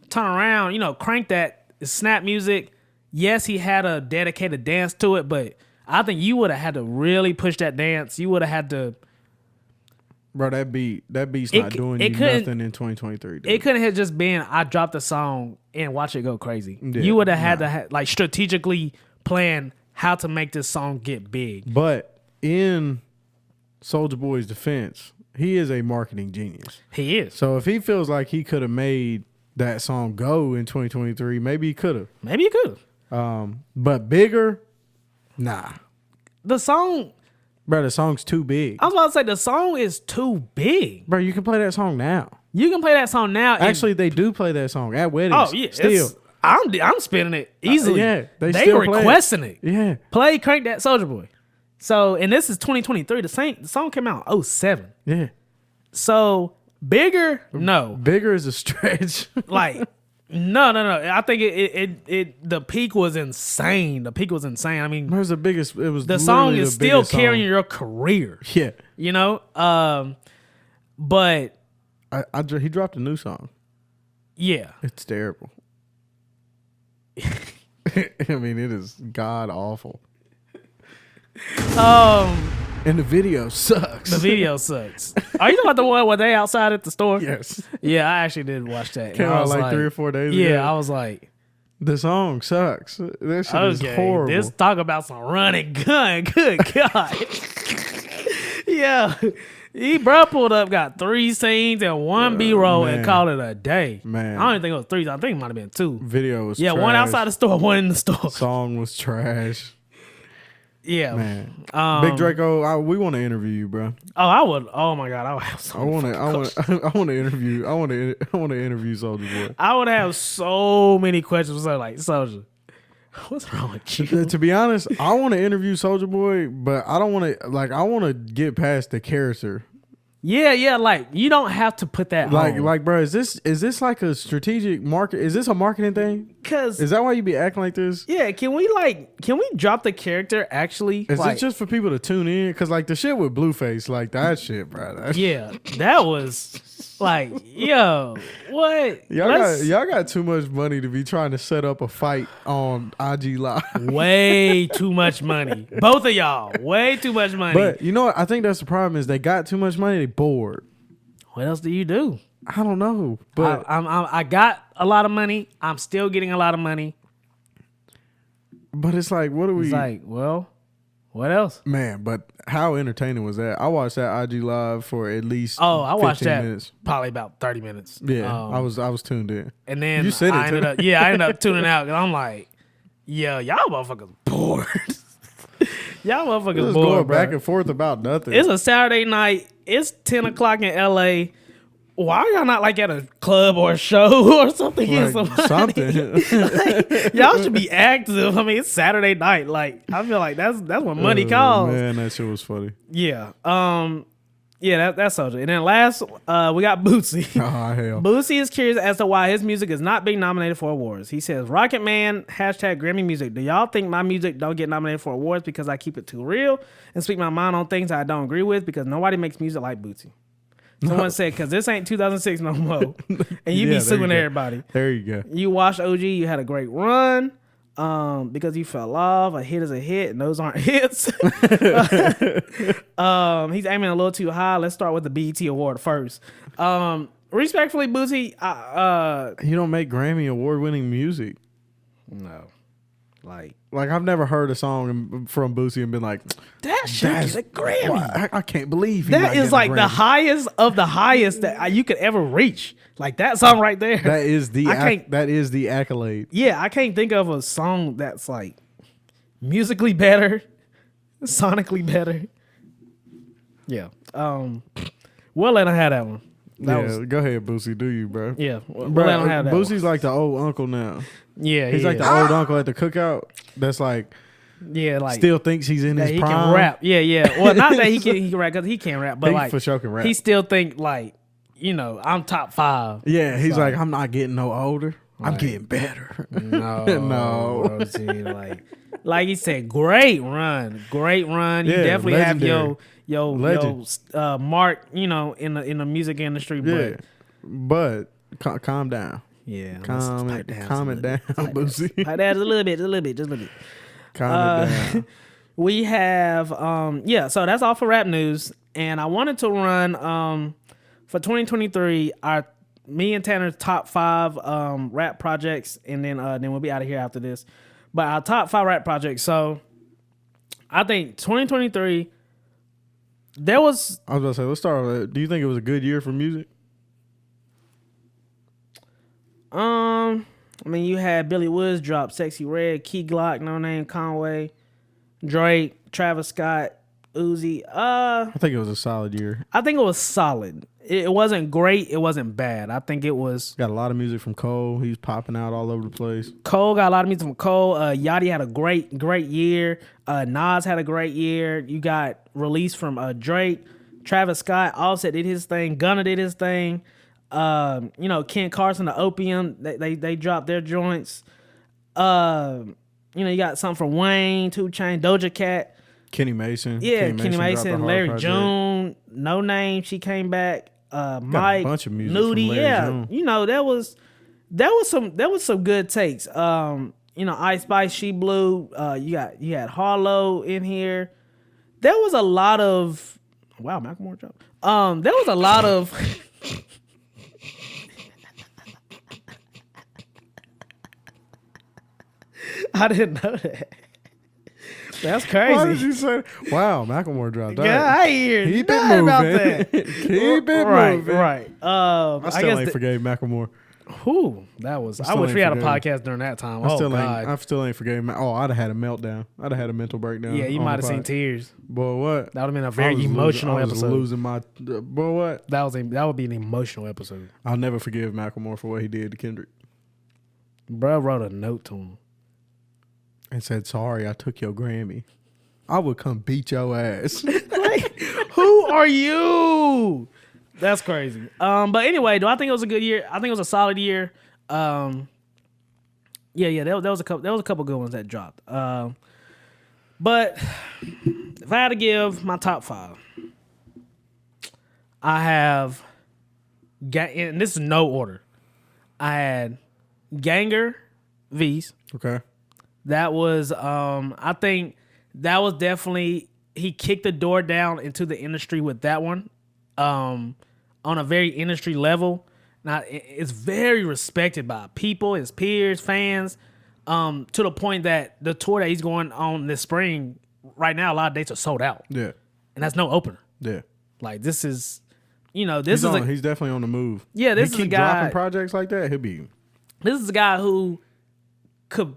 S3: turn around, crank that snap music. Yes, he had a dedicated dance to it, but I think you would have had to really push that dance. You would have had to.
S2: Bro, that beat's not doing you nothing in 2023. Dude.
S3: It couldn't have just been I dropped the song and watch it go crazy.
S2: Yeah,
S3: you would have had to like strategically plan how to make this song get big.
S2: But in Soulja Boy's defense, he is a marketing genius.
S3: He is.
S2: So if he feels like he could have made that song go in 2023, maybe he could have.
S3: Maybe he could have.
S2: But bigger, nah.
S3: The song.
S2: Bro, the song's too big.
S3: I was about to say the song is too big.
S2: Bro, you can play that song now.
S3: You can play that song now.
S2: Actually, they do play that song at weddings.
S3: Oh yeah,
S2: still.
S3: I'm spinning it easily.
S2: Yeah, they
S3: still
S2: requesting
S3: it.
S2: Yeah,
S3: play Crank That Soulja Boy. So, and this is 2023. The song came out in 07.
S2: Yeah.
S3: So bigger, no.
S2: Bigger is a stretch.
S3: Like, no. I think it the peak was insane. The peak was insane. I mean,
S2: It was the biggest. It was
S3: the song is still carrying
S2: song.
S3: your career.
S2: Yeah.
S3: But
S2: he dropped a new song.
S3: yeah,
S2: It's terrible. I mean, it is god awful. And the video sucks.
S3: The video sucks. Are you talking about the one where they outside at the store?
S2: Yes.
S3: Yeah, I actually did watch that.
S2: Came
S3: And I
S2: out
S3: was
S2: like 3 or 4 days ago.
S3: Yeah, I was like,
S2: The song sucks. That shit is horrible.
S3: this talk about some running gun. Good God. Yeah. Bro pulled up, got 3 scenes and 1 B-roll and
S2: man.
S3: called it a day.
S2: Man.
S3: I don't even think it was 3. I think it might have been 2.
S2: Video was
S3: Yeah,
S2: trash.
S3: 1 outside the store, 1 in the store.
S2: Song was trash.
S3: Yeah.
S2: Man. Big Draco, we want to interview you, bro.
S3: Oh, I would. Oh my God, I would have so
S2: I want to interview. I want to interview Soulja Boy.
S3: I would have so many questions. So like, Soulja, what's wrong with you?
S2: To be honest, I want to interview Soulja Boy, but I don't want to. Like, I want to get past the character.
S3: Yeah. Like, you don't have to put that on.
S2: Like, bro, is this like a strategic market? Is this a marketing thing?
S3: Because
S2: Is that why you be acting like this?
S3: yeah, can we drop the character actually?
S2: Is
S3: like,
S2: it just for people to tune in? Because like the shit with Blueface, like that shit, bro.
S3: yeah, that was like, yo, what?
S2: Y'all got too much money to be trying to set up a fight on IG Live.
S3: Way too much money. Both of y'all, way too much money.
S2: But you know what? I think that's the problem is they got too much money. They bored.
S3: What else do you do?
S2: I don't know, but
S3: I got a lot of money. I'm still getting a lot of money.
S2: but it's like, what are we?
S3: It's like, well, what else?
S2: Man, but how entertaining was that? I watched that IG Live for at least
S3: I watched
S2: 15
S3: that
S2: minutes.
S3: probably about 30 minutes.
S2: Yeah, I was tuned in.
S3: And then
S2: You said it,
S3: I ended
S2: too.
S3: up, I ended up tuning out because I'm like, yeah, y'all motherfuckers bored. Y'all motherfuckers
S2: Just
S3: bored,
S2: going
S3: bro.
S2: back and forth about nothing.
S3: It's a Saturday night. It's 10 o'clock in LA. Why are y'all not like at a club or a show or something? Get
S2: Like,
S3: some money?
S2: something.
S3: Y'all should be active. I mean, it's Saturday night. Like, I feel like that's when money calls.
S2: Man, that shit was funny.
S3: Yeah. That's Soulja. And then last, we got Bootsy.
S2: Oh hell.
S3: Bootsy is curious as to why his music is not being nominated for awards. He says, Rocket Man, #Grammy Music. Do y'all think my music don't get nominated for awards because I keep it too real and speak my mind on things I don't agree with because nobody makes music like Bootsy? Someone said, because this ain't 2006 no more. And you
S2: Yeah,
S3: be suing
S2: there you go.
S3: everybody.
S2: There you go.
S3: You watched OG, you had a great run. Because you fell off, a hit is a hit, and those aren't hits. He's aiming a little too high. Let's start with the BET Award first. Respectfully, Bootsy,
S2: He don't make Grammy award-winning music.
S3: no. Like,
S2: I've never heard a song from Bootsy and been like,
S3: that should
S2: That's-
S3: get a Grammy.
S2: wow, I can't believe he
S3: That
S2: not
S3: is
S2: getting a
S3: like the
S2: Grammy.
S3: highest of the highest that you could ever reach. Like that song right there.
S2: That is the
S3: I can't-
S2: that is the accolade.
S3: Yeah, I can't think of a song that's like musically better, sonically better. Yeah. We'll let him have that one.
S2: Go ahead, Boosie. Do you, bro?
S3: Yeah. We'll
S2: Bro,
S3: let him have that
S2: Boosie's
S3: one.
S2: like the old uncle now.
S3: Yeah,
S2: He's like the old uncle at the cookout. That's like
S3: like
S2: still thinks he's in
S3: that
S2: his
S3: he
S2: prime.
S3: can rap. Yeah. Well, not that he can rap because he can't rap, but
S2: He
S3: like
S2: for sure can rap.
S3: he still think like, I'm top 5.
S2: Yeah, he's
S3: So-
S2: like, I'm not getting no older. I'm
S3: Like-
S2: getting better.
S3: No,
S2: No.
S3: bro, see, like he said, great run. You
S2: Yeah,
S3: definitely
S2: legendary.
S3: have your
S2: Legend.
S3: mark, in the music industry.
S2: Yeah, but calm down.
S3: Yeah.
S2: Calm it down, Boosie.
S3: Pipe down just a little bit.
S2: Calm it down.
S3: We have so that's all for rap news. And I wanted to run for 2023 me and Tanner's top 5 rap projects, and then we'll be out of here after this. But our top 5 rap projects. So I think 2023 there was.
S2: I was about to say, let's start with that. Do you think it was a good year for music?
S3: I mean, you had Billy Woods drop Sexy Red, Key Glock, No Name Conway, Drake, Travis Scott, Uzi.
S2: I think it was a solid year.
S3: I think it was solid. It wasn't great. It wasn't bad. I think it was.
S2: Got a lot of music from Cole. He's popping out all over the place.
S3: Cole got a lot of music from Cole. Yachty had a great year. Nas had a great year. You got release from Drake, Travis Scott, Offset did his thing. Gunna did his thing. Ken Carson, the Opium, they dropped their joints. You got something from Wayne, 2 Chainz, Doja Cat.
S2: Kenny Mason.
S3: Yeah, Kenny Mason, Larry
S2: project.
S3: June, No Name, she came back. Mike,
S2: a bunch of music
S3: Nudie,
S2: from Larry June.
S3: there was some good takes. Ice Spice, She Blue. You had Harlow in here. There was a lot of Macklemore dropped. There was a lot of. I didn't know that. That's crazy.
S2: Why did you say? Wow, Macklemore dropped.
S3: Yeah, I hear
S2: Keep
S3: nothing
S2: it
S3: about
S2: moving.
S3: that.
S2: Keep it moving.
S3: Right.
S2: I still ain't forgave Macklemore.
S3: Who that was? I
S2: still
S3: wish
S2: ain't
S3: we had a
S2: forgave.
S3: podcast during that time.
S2: I
S3: God.
S2: still ain't forgave. I'd have had a meltdown. I'd have had a mental breakdown.
S3: Yeah, you
S2: on
S3: might
S2: the
S3: have seen
S2: pod.
S3: tears.
S2: Boy, what?
S3: That would have been a very emotional
S2: I was
S3: episode.
S2: losing my. Boy, what?
S3: That would be an emotional episode.
S2: I'll never forgive Macklemore for what he did to Kendrick.
S3: Bro wrote a note to him
S2: and said, "Sorry, I took your Grammy. I would come beat your ass."
S3: Like, who are you? That's crazy. But anyway, do I think it was a good year? I think it was a solid year. There was a couple good ones that dropped. But if I had to give my top 5, I have and this is no order. I had Ganger V's.
S2: Okay.
S3: That was I think that was definitely, he kicked the door down into the industry with that one. On a very industry level. Now, it's very respected by people, his peers, fans, to the point that the tour that he's going on this spring, right now, a lot of dates are sold out.
S2: Yeah.
S3: And that's no opener.
S2: Yeah.
S3: Like, this is,
S2: He's definitely on the move.
S3: Yeah, this
S2: he
S3: is a
S2: keep
S3: guy
S2: dropping projects like that.
S3: This is a guy who could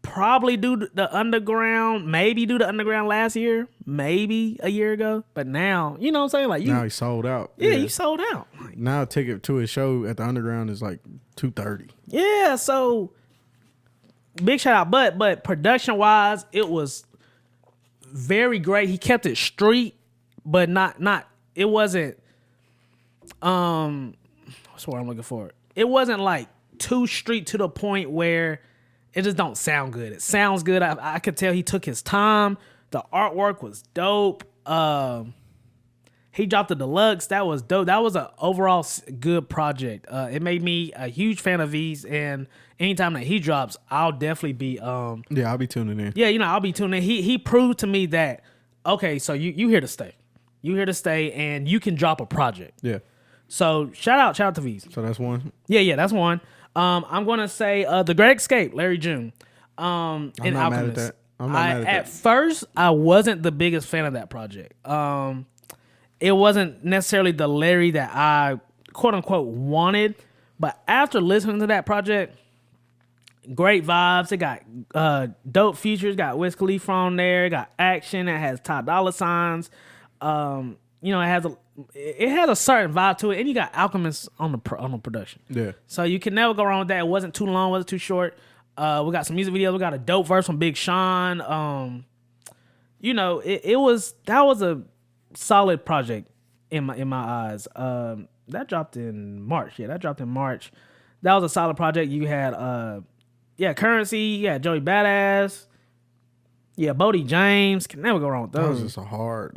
S3: probably do the underground, maybe do the underground last year, maybe a year ago. But now, you know what I'm saying? Like,
S2: now he's sold out.
S3: Yeah, you sold out. Like,
S2: now a ticket to his show at the underground is like $230.
S3: Yeah, so big shout out. But production wise, it was very great. He kept it street, but not it wasn't what's the word I'm looking for? It wasn't like too street to the point where it just don't sound good. It sounds good. I could tell he took his time. The artwork was dope. He dropped the deluxe. That was dope. That was an overall good project. It made me a huge fan of V's, and anytime that he drops, I'll definitely be
S2: yeah, I'll be tuning in.
S3: Yeah, I'll be tuning in. He proved to me that, okay, so you here to stay. You here to stay, and you can drop a project.
S2: Yeah.
S3: So shout out to V's.
S2: So that's one.
S3: Yeah, that's one. I'm gonna say The Great Escape, Larry June.
S2: I'm
S3: and
S2: not mad at
S3: Alchemist.
S2: that. I'm not mad at that.
S3: At first, I wasn't the biggest fan of that project. It wasn't necessarily the Larry that I quote unquote wanted, but after listening to that project, great vibes. It got dope features. Got Wiz Khalifa on there. It got action. It has Ty Dolla $igns. It has a certain vibe to it, and you got Alchemist on the production.
S2: Yeah.
S3: So you can never go wrong with that. It wasn't too long, wasn't too short. We got some music videos. We got a dope verse from Big Sean. That was a solid project in my eyes. That dropped in March. Yeah, that dropped in March. That was a solid project. You had Currency. You had Joey Badass. Yeah, Bodie James can never go wrong with
S2: That was
S3: those.
S2: just a hard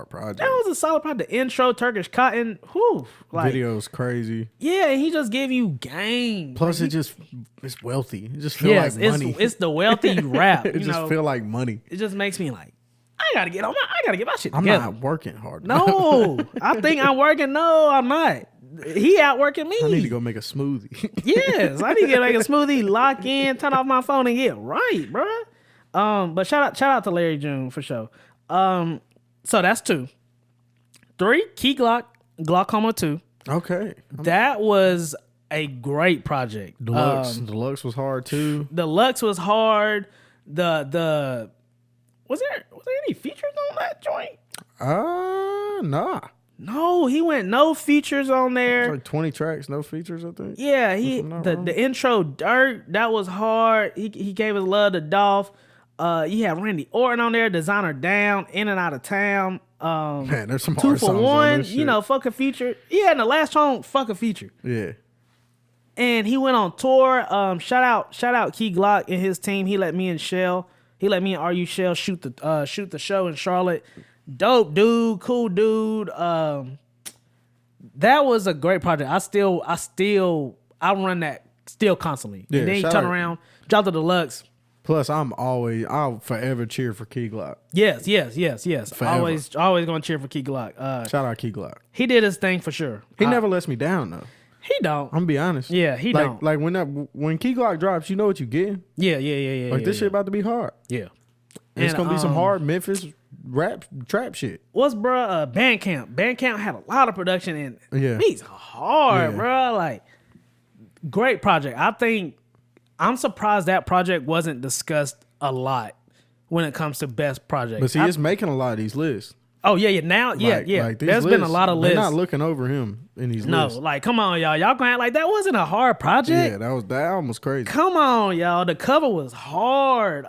S2: project.
S3: That was a solid project. The intro, Turkish Cotton, whew, like
S2: Video's crazy.
S3: yeah, and he just gave you game.
S2: Plus,
S3: Like,
S2: it's wealthy. It just feel
S3: yes,
S2: like money.
S3: it's the wealthy rap.
S2: It
S3: You
S2: just
S3: know,
S2: feel like money.
S3: it just makes me like I gotta get my shit
S2: I'm
S3: together.
S2: not working hard.
S3: No, I think I'm working. No, I'm not. He outworking me.
S2: I need to go make a smoothie.
S3: Yes, I need to get like a smoothie, lock in, turn off my phone, and get right, bruh. But shout out to Larry June for sure. So that's 2. 3, Key Glock, Glaucoma 2.
S2: Okay.
S3: That was a great project.
S2: Deluxe was hard too.
S3: Deluxe was hard. The was there any features on that joint?
S2: Nah.
S3: No, he went no features on there.
S2: It's like 20 tracks, no features, I think.
S3: Yeah,
S2: I'm not wrong.
S3: the intro Dirt, that was hard. He gave his love to Dolph. You have Randy Orton on there, Designer Down, In and Out of Town.
S2: Man, there's some
S3: 2
S2: hard
S3: for
S2: songs on
S3: 1,
S2: this shit.
S3: you know, fuck a feature. Yeah, and the last song, fuck a feature.
S2: Yeah.
S3: And he went on tour. Shout out Key Glock and his team. He let me and RU Shell shoot the show in Charlotte. Dope dude, cool dude. That was a great project. I run that still constantly.
S2: Yeah,
S3: and then you
S2: shout
S3: turn
S2: out.
S3: around, drop the Deluxe.
S2: Plus, I'll forever cheer for Key Glock.
S3: Yes.
S2: Forever.
S3: Always gonna cheer for Key Glock.
S2: Shout out Key Glock.
S3: He did his thing for sure.
S2: He never lets me down though.
S3: He don't.
S2: I'm gonna be honest.
S3: Yeah, he
S2: like,
S3: don't.
S2: Like when Key Glock drops, you know what you getting.
S3: Yeah.
S2: Like this shit about to be hard.
S3: Yeah.
S2: And it's gonna be some hard Memphis rap trap shit.
S3: What's Bandcamp? Bandcamp had a lot of production and
S2: Yeah.
S3: he's hard,
S2: Yeah.
S3: bruh. Like great project. I'm surprised that project wasn't discussed a lot when it comes to best project.
S2: But see, it's making a lot of these lists.
S3: Oh yeah. Now, yeah.
S2: Like these
S3: There's been a
S2: lists,
S3: lot of lists.
S2: They're not looking over him in these
S3: No,
S2: lists.
S3: like come on, y'all. Y'all gonna act like that wasn't a hard project.
S2: Yeah, that almost crazy.
S3: Come on, y'all. The cover was hard.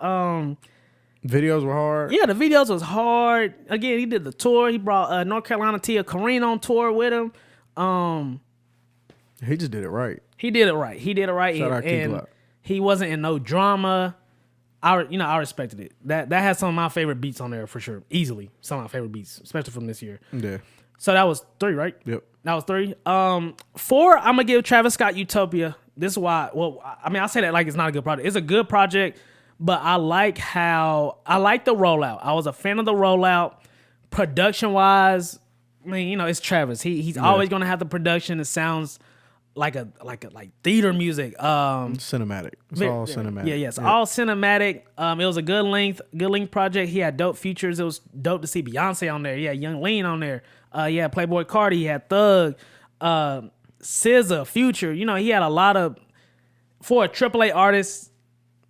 S2: Videos were hard.
S3: Yeah, the videos was hard. Again, he did the tour. He brought North Carolina Tia Kareen on tour with him.
S2: He just did it right.
S3: He did it right.
S2: Shout out Key
S3: and
S2: Glock.
S3: he wasn't in no drama. I respected it. That has some of my favorite beats on there for sure. Easily some of my favorite beats, especially from this year.
S2: Yeah.
S3: So that was 3, right?
S2: Yep.
S3: That was 3. 4, I'm gonna give Travis Scott Utopia. This is why. Well, I mean, I say that like it's not a good project. It's a good project, but I like the rollout. I was a fan of the rollout. Production wise, I mean, you know, it's Travis. He's always gonna have the production. It sounds like theater music.
S2: Cinematic. It's all cinematic.
S3: Yeah, yes, all cinematic. It was a good length project. He had dope features. It was dope to see Beyonce on there. Yeah, Young Lean on there. Yeah, Playboy Cardi. He had Thug, SZA, Future. You know, he had a lot of for a AAA artist.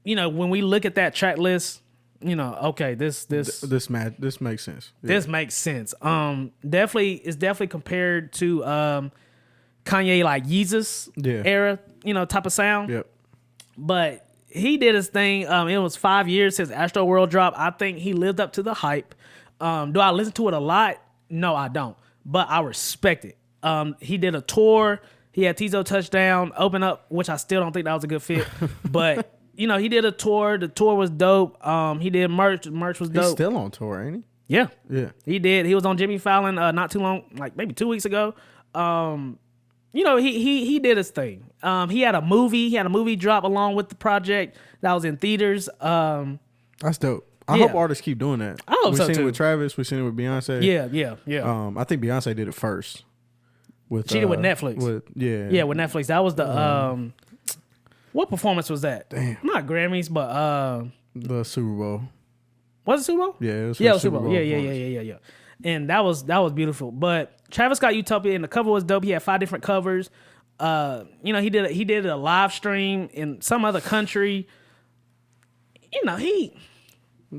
S3: You know, when we look at that track list, you know, okay, this
S2: This makes sense. Yeah.
S3: this makes sense. It's definitely compared to Kanye like Yeezus era, you know, type of sound.
S2: Yep.
S3: But he did his thing. It was 5 years since Astro World dropped. I think he lived up to the hype. Do I listen to it a lot? No, I don't. But I respect it. He did a tour. He had Tizo Touchdown open up, which I still don't think that was a good fit. But you know, he did a tour. The tour was dope. He did merch. The merch was dope.
S2: He's still on tour, ain't he?
S3: Yeah.
S2: Yeah.
S3: He did. He was on Jimmy Fallon not too long, like maybe 2 weeks ago. You know, he did his thing. He had a movie drop along with the project that was in theaters.
S2: That's dope. I
S3: Yeah.
S2: hope artists keep doing that.
S3: I hope
S2: We've
S3: so,
S2: seen
S3: too.
S2: it with Travis. We've seen it with Beyonce.
S3: Yeah.
S2: I think Beyonce did it first.
S3: She did with Netflix.
S2: With
S3: Netflix. That was the what performance was that?
S2: Damn.
S3: Not Grammys, but
S2: the Super Bowl.
S3: was it Super Bowl?
S2: Yeah, it was
S3: Yeah, it
S2: for
S3: was Super Bowl.
S2: performance.
S3: Yeah. And that was beautiful. But Travis Scott Utopia, and the cover was dope. He had 5 different covers. You know, he did a live stream in some other country. You know,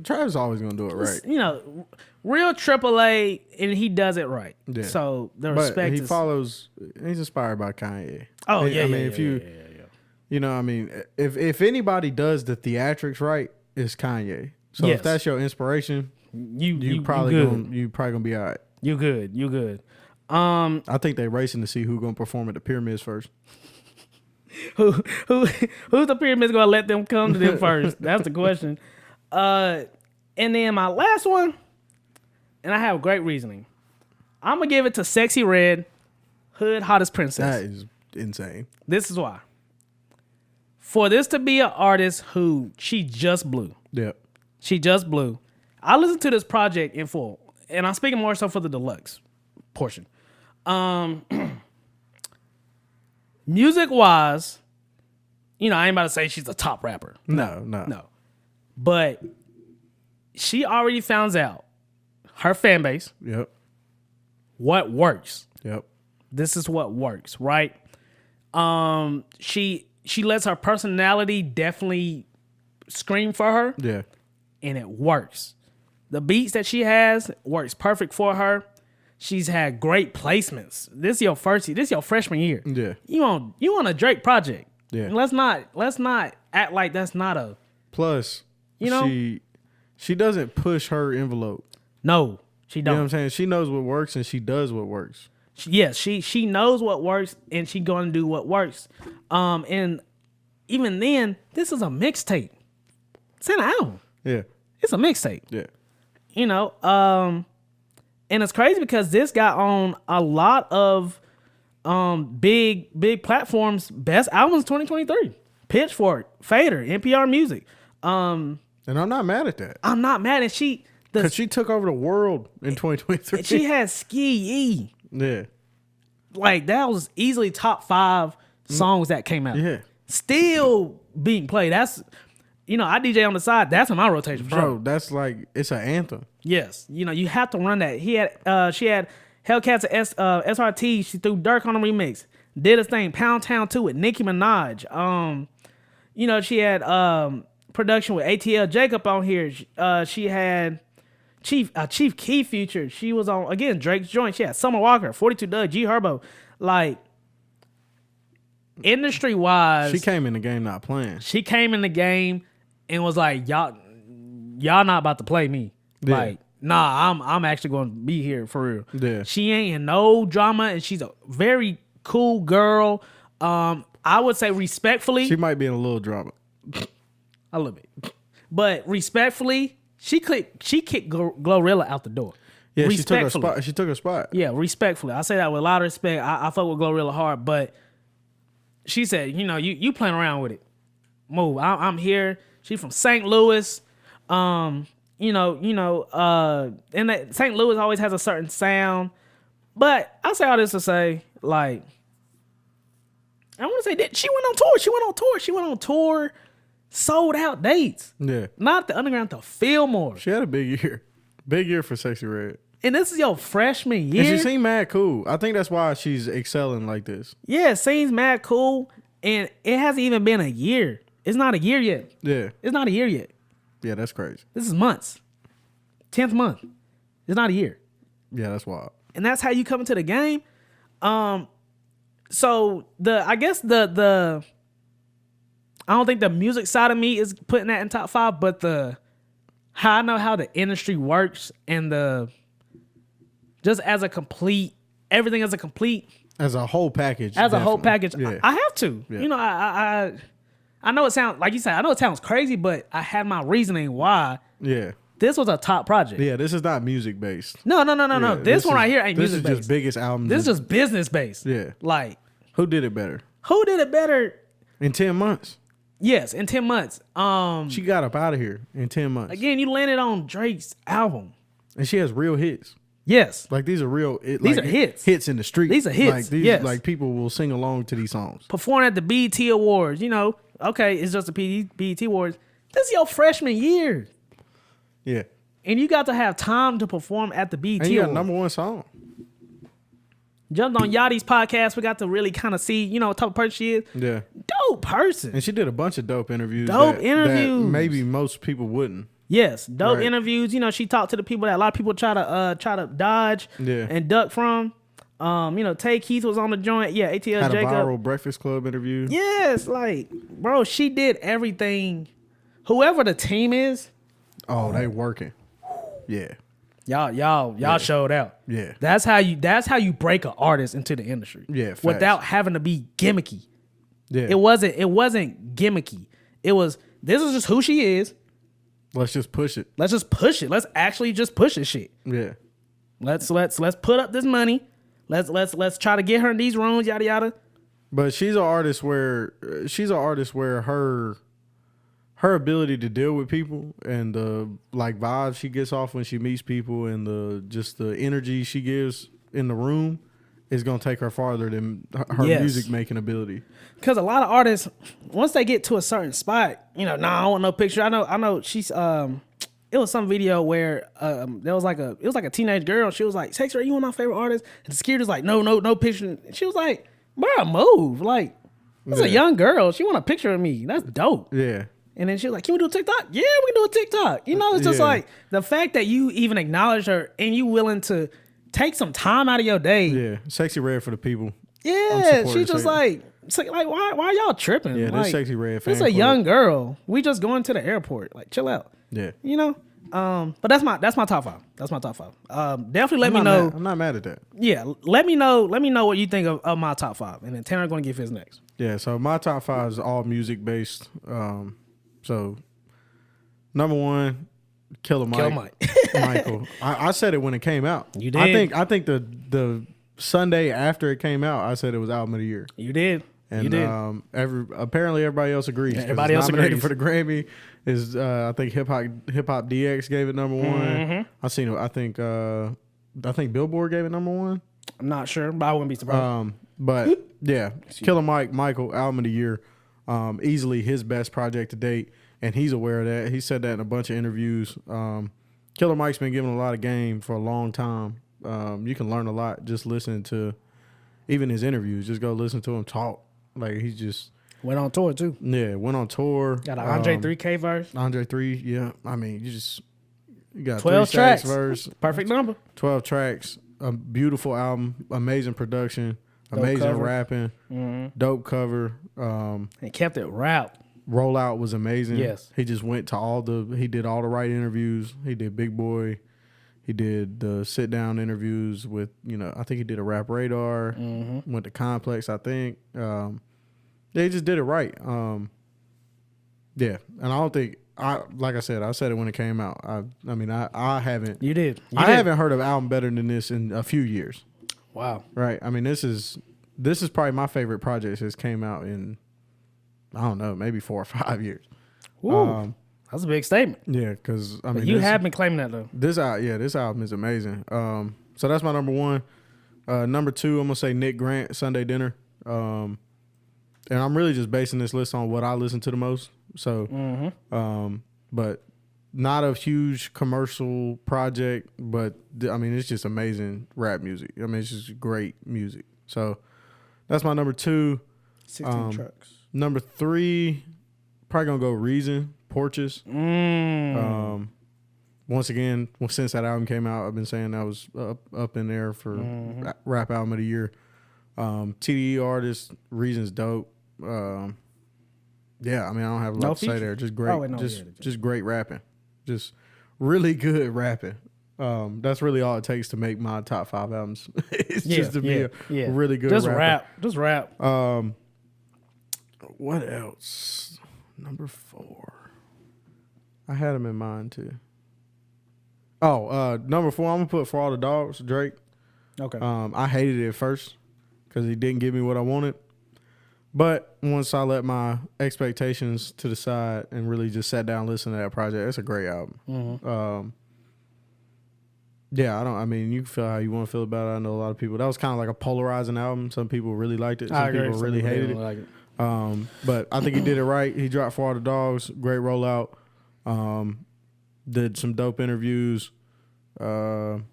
S2: Travis always gonna do it right.
S3: you know, real AAA, and he does it right.
S2: Yeah.
S3: So the
S2: But
S3: respect
S2: he
S3: is
S2: follows. He's inspired by Kanye.
S3: Oh,
S2: I
S3: yeah,
S2: mean,
S3: yeah,
S2: if
S3: yeah,
S2: you,
S3: yeah.
S2: you know, I mean, if anybody does the theatrics right, it's Kanye. So
S3: Yes.
S2: if that's your inspiration,
S3: You
S2: probably
S3: good.
S2: gonna be all right.
S3: You good.
S2: I think they racing to see who's gonna perform at the pyramids first.
S3: Who's the pyramids gonna let them come to them first? That's the question. And then my last one, and I have great reasoning. I'm gonna give it to Sexy Red, Hood Hottest Princess.
S2: That is insane.
S3: This is why. For this to be an artist who she just blew.
S2: Yep.
S3: She just blew. I listened to this project in full, and I'm speaking more so for the deluxe portion. Music wise, I ain't about to say she's a top rapper.
S2: No.
S3: But she already found out her fan base,
S2: Yep.
S3: what works.
S2: Yep.
S3: This is what works, right? She lets her personality definitely scream for her.
S2: Yeah.
S3: And it works. The beats that she has works perfect for her. She's had great placements. This is your freshman year.
S2: Yeah.
S3: You on a Drake project.
S2: Yeah.
S3: And let's not act like that's not a
S2: Plus, she doesn't push her envelope.
S3: no. She
S2: You know
S3: don't.
S2: what I'm saying? She knows what works and she does what works.
S3: She knows what works and she gonna do what works. And even then, this is a mixtape. It's an album.
S2: Yeah.
S3: It's a mixtape.
S2: Yeah.
S3: And it's crazy because this got on a lot of big platforms, best albums 2023. Pitchfork, Fader, NPR Music.
S2: And I'm not mad at that.
S3: I'm not mad at
S2: Because she took over the world in 2023.
S3: she had Ski E.
S2: Yeah.
S3: Like that was easily top 5 songs that came out.
S2: Yeah.
S3: Still being played. That's I DJ on the side. That's in my rotation, for
S2: Bro,
S3: sure.
S2: that's like, it's an anthem.
S3: Yes, you have to run that. She had Hellcats SRT. She threw Dirk on the remix. Did a thing. Pound Town 2 with Nicki Minaj. She had production with ATL Jacob on here. She had Chief Key feature. She was on again Drake's joint. She had Summer Walker, 42 Doug, G Herbo. Like industry wise,
S2: She came in the game not playing.
S3: she came in the game and was like, y'all not about to play me.
S2: Yeah.
S3: Like, nah, I'm actually going to be here for real.
S2: Yeah.
S3: She ain't in no drama, and she's a very cool girl. I would say respectfully,
S2: She might be in a little drama.
S3: a little bit, but respectfully, she kicked Glorilla out the door.
S2: Yeah, she took her
S3: Respectfully.
S2: spot. She took her spot.
S3: Yeah, respectfully. I say that with a lot of respect. I fuck with Glorilla hard, but she said, you playing around with it. Move. I'm here. She from St. Louis. And that St. Louis always has a certain sound. But I say all this to say, like, I want to say that she went on tour. Sold out dates.
S2: Yeah.
S3: Not the underground, the Fillmore.
S2: She had a big year. Big year for Sexy Red.
S3: And this is your freshman year.
S2: And she seemed mad cool. I think that's why she's excelling like this.
S3: Yeah, it seems mad cool. And it hasn't even been a year. It's not a year yet.
S2: Yeah.
S3: It's not a year yet.
S2: Yeah, that's crazy.
S3: This is months. 10th month. It's not a year.
S2: Yeah, that's wild.
S3: And that's how you come into the game. So I guess the I don't think the music side of me is putting that in top 5, but how I know how the industry works and just as a complete, everything as a complete.
S2: As a whole package.
S3: As a whole package.
S2: Yeah.
S3: I have to.
S2: Yeah.
S3: I know it sounds, like you said, I know it sounds crazy, but I had my reasoning why.
S2: Yeah.
S3: This was a top project.
S2: Yeah, this is not music based.
S3: No.
S2: Yeah,
S3: This one right here ain't music
S2: This is
S3: based.
S2: just biggest albums.
S3: This is just business based.
S2: Yeah.
S3: Like,
S2: Who did it better?
S3: who did it better?
S2: In 10 months.
S3: Yes, in 10 months.
S2: She got up out of here in 10 months.
S3: Again, you landed on Drake's album.
S2: And she has real hits.
S3: Yes.
S2: Like these are real.
S3: These are hits.
S2: Hits in the street.
S3: These are hits,
S2: Like these,
S3: yes.
S2: like people will sing along to these songs.
S3: Performing at the BET Awards, okay, it's just the BET Awards. This is your freshman year.
S2: Yeah.
S3: And you got to have time to perform at the BET
S2: And you got
S3: Awards.
S2: number 1 song.
S3: Jumped on Yachty's podcast. We got to really kind of see, what type of person she is.
S2: Yeah.
S3: Dope person.
S2: And she did a bunch of dope interviews.
S3: Dope
S2: that
S3: interviews.
S2: maybe most people wouldn't.
S3: Yes, dope
S2: Right.
S3: interviews. She talked to the people that a lot of people try to dodge
S2: Yeah.
S3: and duck from. Tay Keith was on the joint. Yeah, ATL
S2: Had
S3: Jacob.
S2: a viral Breakfast Club interview.
S3: Yes, like, bro, she did everything. Whoever the team is,
S2: Oh, they working. Yeah.
S3: y'all showed out.
S2: Yeah.
S3: That's how you break an artist into the industry.
S2: Yeah, facts.
S3: Without having to be gimmicky.
S2: Yeah.
S3: It wasn't gimmicky. It was, this is just who she is.
S2: Let's just push it.
S3: Let's just push it. Let's actually just push this shit.
S2: Yeah.
S3: Let's put up this money. Let's try to get her in these rooms, yada yada.
S2: But she's an artist where her ability to deal with people and the like vibes she gets off when she meets people and the energy she gives in the room is gonna take her farther than her music making ability. Because
S3: a lot of artists, once they get to a certain spot, I don't want no picture. I know she's it was some video where there was like a teenage girl. She was like, "Sexy, are you one of my favorite artists?" And the security was like, "No picture." And she was like, "Bro, move!" Like, this is a young girl. She want a picture of me. That's dope.
S2: Yeah.
S3: And then she was like, "Can we do a TikTok?" Yeah, we can do a TikTok. It's just like the fact that you even acknowledge her and you willing to take some time out of your day.
S2: Yeah, Sexy Red for the people.
S3: Yeah, she's just like, it's like why y'all tripping?
S2: Yeah,
S3: like,
S2: this Sexy Red fan
S3: It's a young girl. We just going to the airport. Like, chill out.
S2: Yeah.
S3: But that's my top 5. That's my top 5. Definitely let me know.
S2: I'm not mad at that.
S3: Yeah, let me know what you think of my top 5, and then Tanner going to give his next.
S2: Yeah, so my top 5 is all music based. So number 1, Killer Mike. Michael. I said it when it came out.
S3: You did.
S2: I think the Sunday after it came out, I said it was album of the year.
S3: You did.
S2: And
S3: you did.
S2: Apparently everybody else agrees.
S3: Yeah, everybody else
S2: nominated
S3: agrees.
S2: for the Grammy is I think Hip Hop DX gave it number 1.
S3: Mm-hmm.
S2: I seen it. I think Billboard gave it number 1.
S3: I'm not sure, but I wouldn't be surprised.
S2: But yeah, Killer Michael, album of the year, easily his best project to date, and he's aware of that. He said that in a bunch of interviews. Killer Mike's been given a lot of game for a long time. You can learn a lot just listening to even his interviews. Just go listen to him talk. Like, he's just
S3: went on tour too.
S2: Yeah, went on tour.
S3: Got an Andre 3K verse.
S2: Andre 3, yeah. I mean, you got
S3: 12
S2: 3
S3: tracks.
S2: verse,
S3: Perfect number.
S2: 12 tracks. A beautiful album, amazing production,
S3: Dope
S2: amazing
S3: cover.
S2: rapping, dope cover.
S3: And kept it rap.
S2: Rollout was amazing.
S3: Yes.
S2: He just went to he did all the right interviews. He did Big Boy. He did the sit down interviews with, I think he did a Rap Radar. Went to Complex, I think. They just did it right. Yeah. And I don't think, like I said it when it came out. I haven't.
S3: You did.
S2: I haven't heard of an album better than this in a few years.
S3: Wow.
S2: Right. I mean, this is probably my favorite project since came out in, I don't know, maybe 4 or 5 years.
S3: Ooh, that's a big statement.
S2: Yeah, because
S3: you have been claiming that though.
S2: This album is amazing. So that's my number 1. Number 2, I'm gonna say Nick Grant, Sunday Dinner. And I'm really just basing this list on what I listen to the most. So, but not a huge commercial project, but it's just amazing rap music. It's just great music. So that's my number 2.
S3: 16 tracks.
S2: Number 3, probably gonna go Reason, Porches. Once again, since that album came out, I've been saying that was up in there for rap album of the year. TDE artist, Reason's dope. Yeah, I don't have a lot to say there. Just great, just great rapping, just really good rapping. That's really all it takes to make my top 5 albums. It's just to be a really good rapper.
S3: Just rap.
S2: What else? Number 4. I had him in mind too. Oh, number 4, I'm gonna put For All the Dogs, Drake.
S3: Okay.
S2: I hated it at first because he didn't give me what I wanted. But once I let my expectations to the side and really just sat down and listened to that project, it's a great album. Yeah, you can feel how you want to feel about it. I know a lot of people. That was kind of like a polarizing album. Some people really liked it. Some people really hated it.
S3: Like it.
S2: But I think he did it right. He dropped For All the Dogs, great rollout. Did some dope interviews. Dropped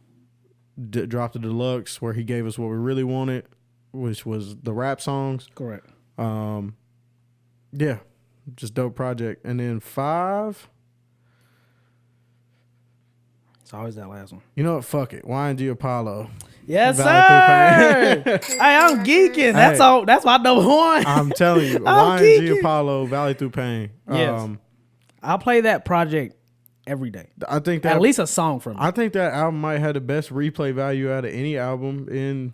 S2: the deluxe where he gave us what we really wanted, which was the rap songs.
S3: Correct.
S2: Yeah, just dope project. And then 5.
S3: It's always that last one.
S2: You know what? Fuck it. YNG Apollo.
S3: Yes,
S2: Valley Through
S3: sir. Hey, I'm geeking. That's all. That's my number 1.
S2: I'm telling you,
S3: I'm
S2: YNG
S3: geeking.
S2: Apollo, Valley Through Pain.
S3: Yes. I'll play that project every day.
S2: I think that
S3: at least a song from it.
S2: I think that album might have the best replay value out of any album.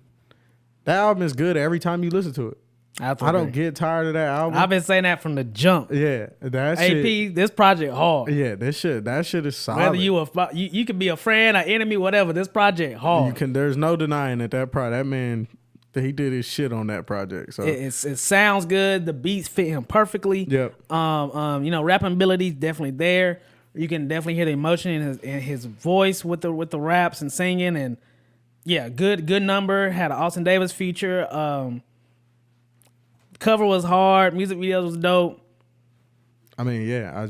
S2: That album is good every time you listen to it. I don't get tired of that album.
S3: I've been saying that from the jump.
S2: Yeah, that
S3: AP,
S2: shit.
S3: this project hard.
S2: Yeah, that shit is solid.
S3: Whether you could be a friend, an enemy, whatever. This project hard.
S2: There's no denying that man, he did his shit on that project. So
S3: it sounds good. The beats fit him perfectly.
S2: Yep.
S3: Rapping ability is definitely there. You can definitely hear the emotion in his voice with the raps and singing, and yeah, good number. Had an Austin Davis feature. Cover was hard. Music videos was dope.
S2: I mean, yeah,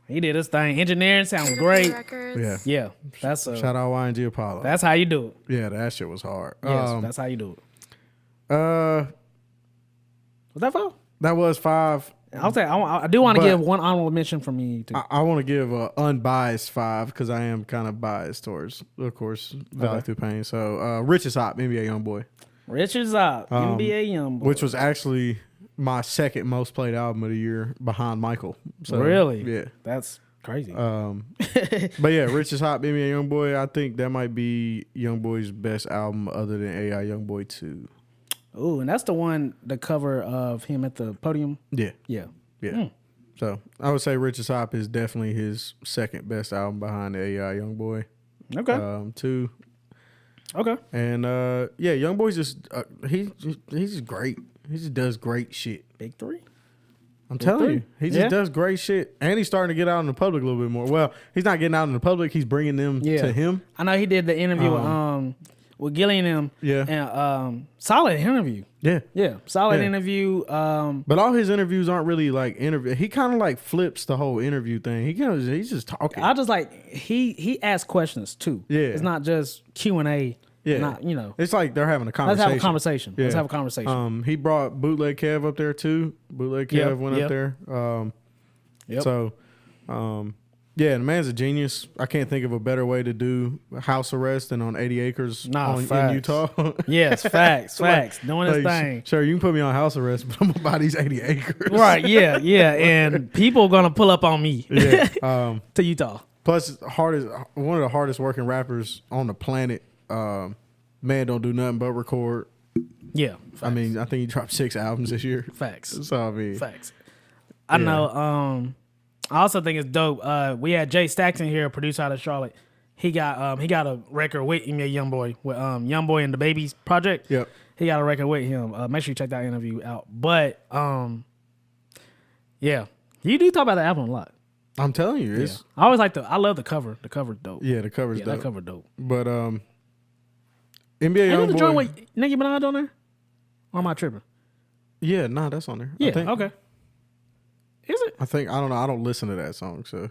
S3: he did his thing. Engineering sounds great.
S2: Yeah.
S3: Yeah, that's
S2: shout out YNG Apollo.
S3: That's how you do it.
S2: Yeah, that shit was hard.
S3: Yes, that's how you do it.
S2: Was
S3: that 5?
S2: That was 5.
S3: I'll say I do want to give one honorable mention from me too.
S2: I want to give an unbiased 5 because I am kind of biased towards, of course, Valley Through Pain. So Rich is Hot, NBA Youngboy.
S3: Rich is Hot, NBA Youngboy,
S2: which was actually my second most played album of the year behind Michael. So,
S3: really?
S2: Yeah.
S3: That's crazy.
S2: But yeah, Rich is Hot, NBA Youngboy. I think that might be Youngboy's best album other than AI Youngboy 2.
S3: Oh, and that's the cover of him at the podium.
S2: Yeah.
S3: Yeah.
S2: Yeah. So I would say Rich is Hot is definitely his second best album behind the AI Youngboy.
S3: Okay.
S2: 2.
S3: Okay.
S2: And yeah, Youngboy's just he's just great. He just does great shit.
S3: Big 3.
S2: I'm telling you, he just does great shit, and he's starting to get out in the public a little bit more. Well, he's not getting out in the public; he's bringing them to him.
S3: I know he did the interview with Gilly and him.
S2: Yeah,
S3: and solid interview.
S2: Yeah,
S3: solid interview.
S2: But all his interviews aren't really like interview. He kind of like flips the whole interview thing. He's just talking.
S3: I just like he asks questions too.
S2: Yeah,
S3: it's not just Q&A. Yeah, not,
S2: it's like they're having a conversation.
S3: Let's have a conversation.
S2: Yeah.
S3: Let's have a conversation.
S2: He brought Bootleg Kev up there too. Bootleg Kev went up there. So, yeah, the man's a genius. I can't think of a better way to do house arrest than on 80 acres in Utah.
S3: Yes, facts. Doing his thing.
S2: Sure, you can put me on house arrest, but I'm about these 80 acres.
S3: Right, yeah. And people are going to pull up on me to Utah.
S2: Plus, one of the hardest working rappers on the planet. Man don't do nothing but record.
S3: Yeah.
S2: Facts. I mean, I think he dropped 6 albums this year.
S3: Facts.
S2: So, I mean.
S3: Facts. I know. I also think it's dope. We had Jay Stackton here, a producer out of Charlotte. He got a record with Youngboy, with Youngboy and the Babies project.
S2: Yep.
S3: He got a record with him. Make sure you check that interview out. But yeah, you do talk about the album a lot.
S2: I'm telling you,
S3: I always I love the cover. The cover's dope.
S2: Yeah, the cover's dope.
S3: That cover dope.
S2: But NBA Youngboy.
S3: The joint with Nicki Minaj on there? Or am I tripping?
S2: Yeah, nah, that's on there.
S3: Yeah, okay. Is it?
S2: I don't know. I don't listen to that song, so.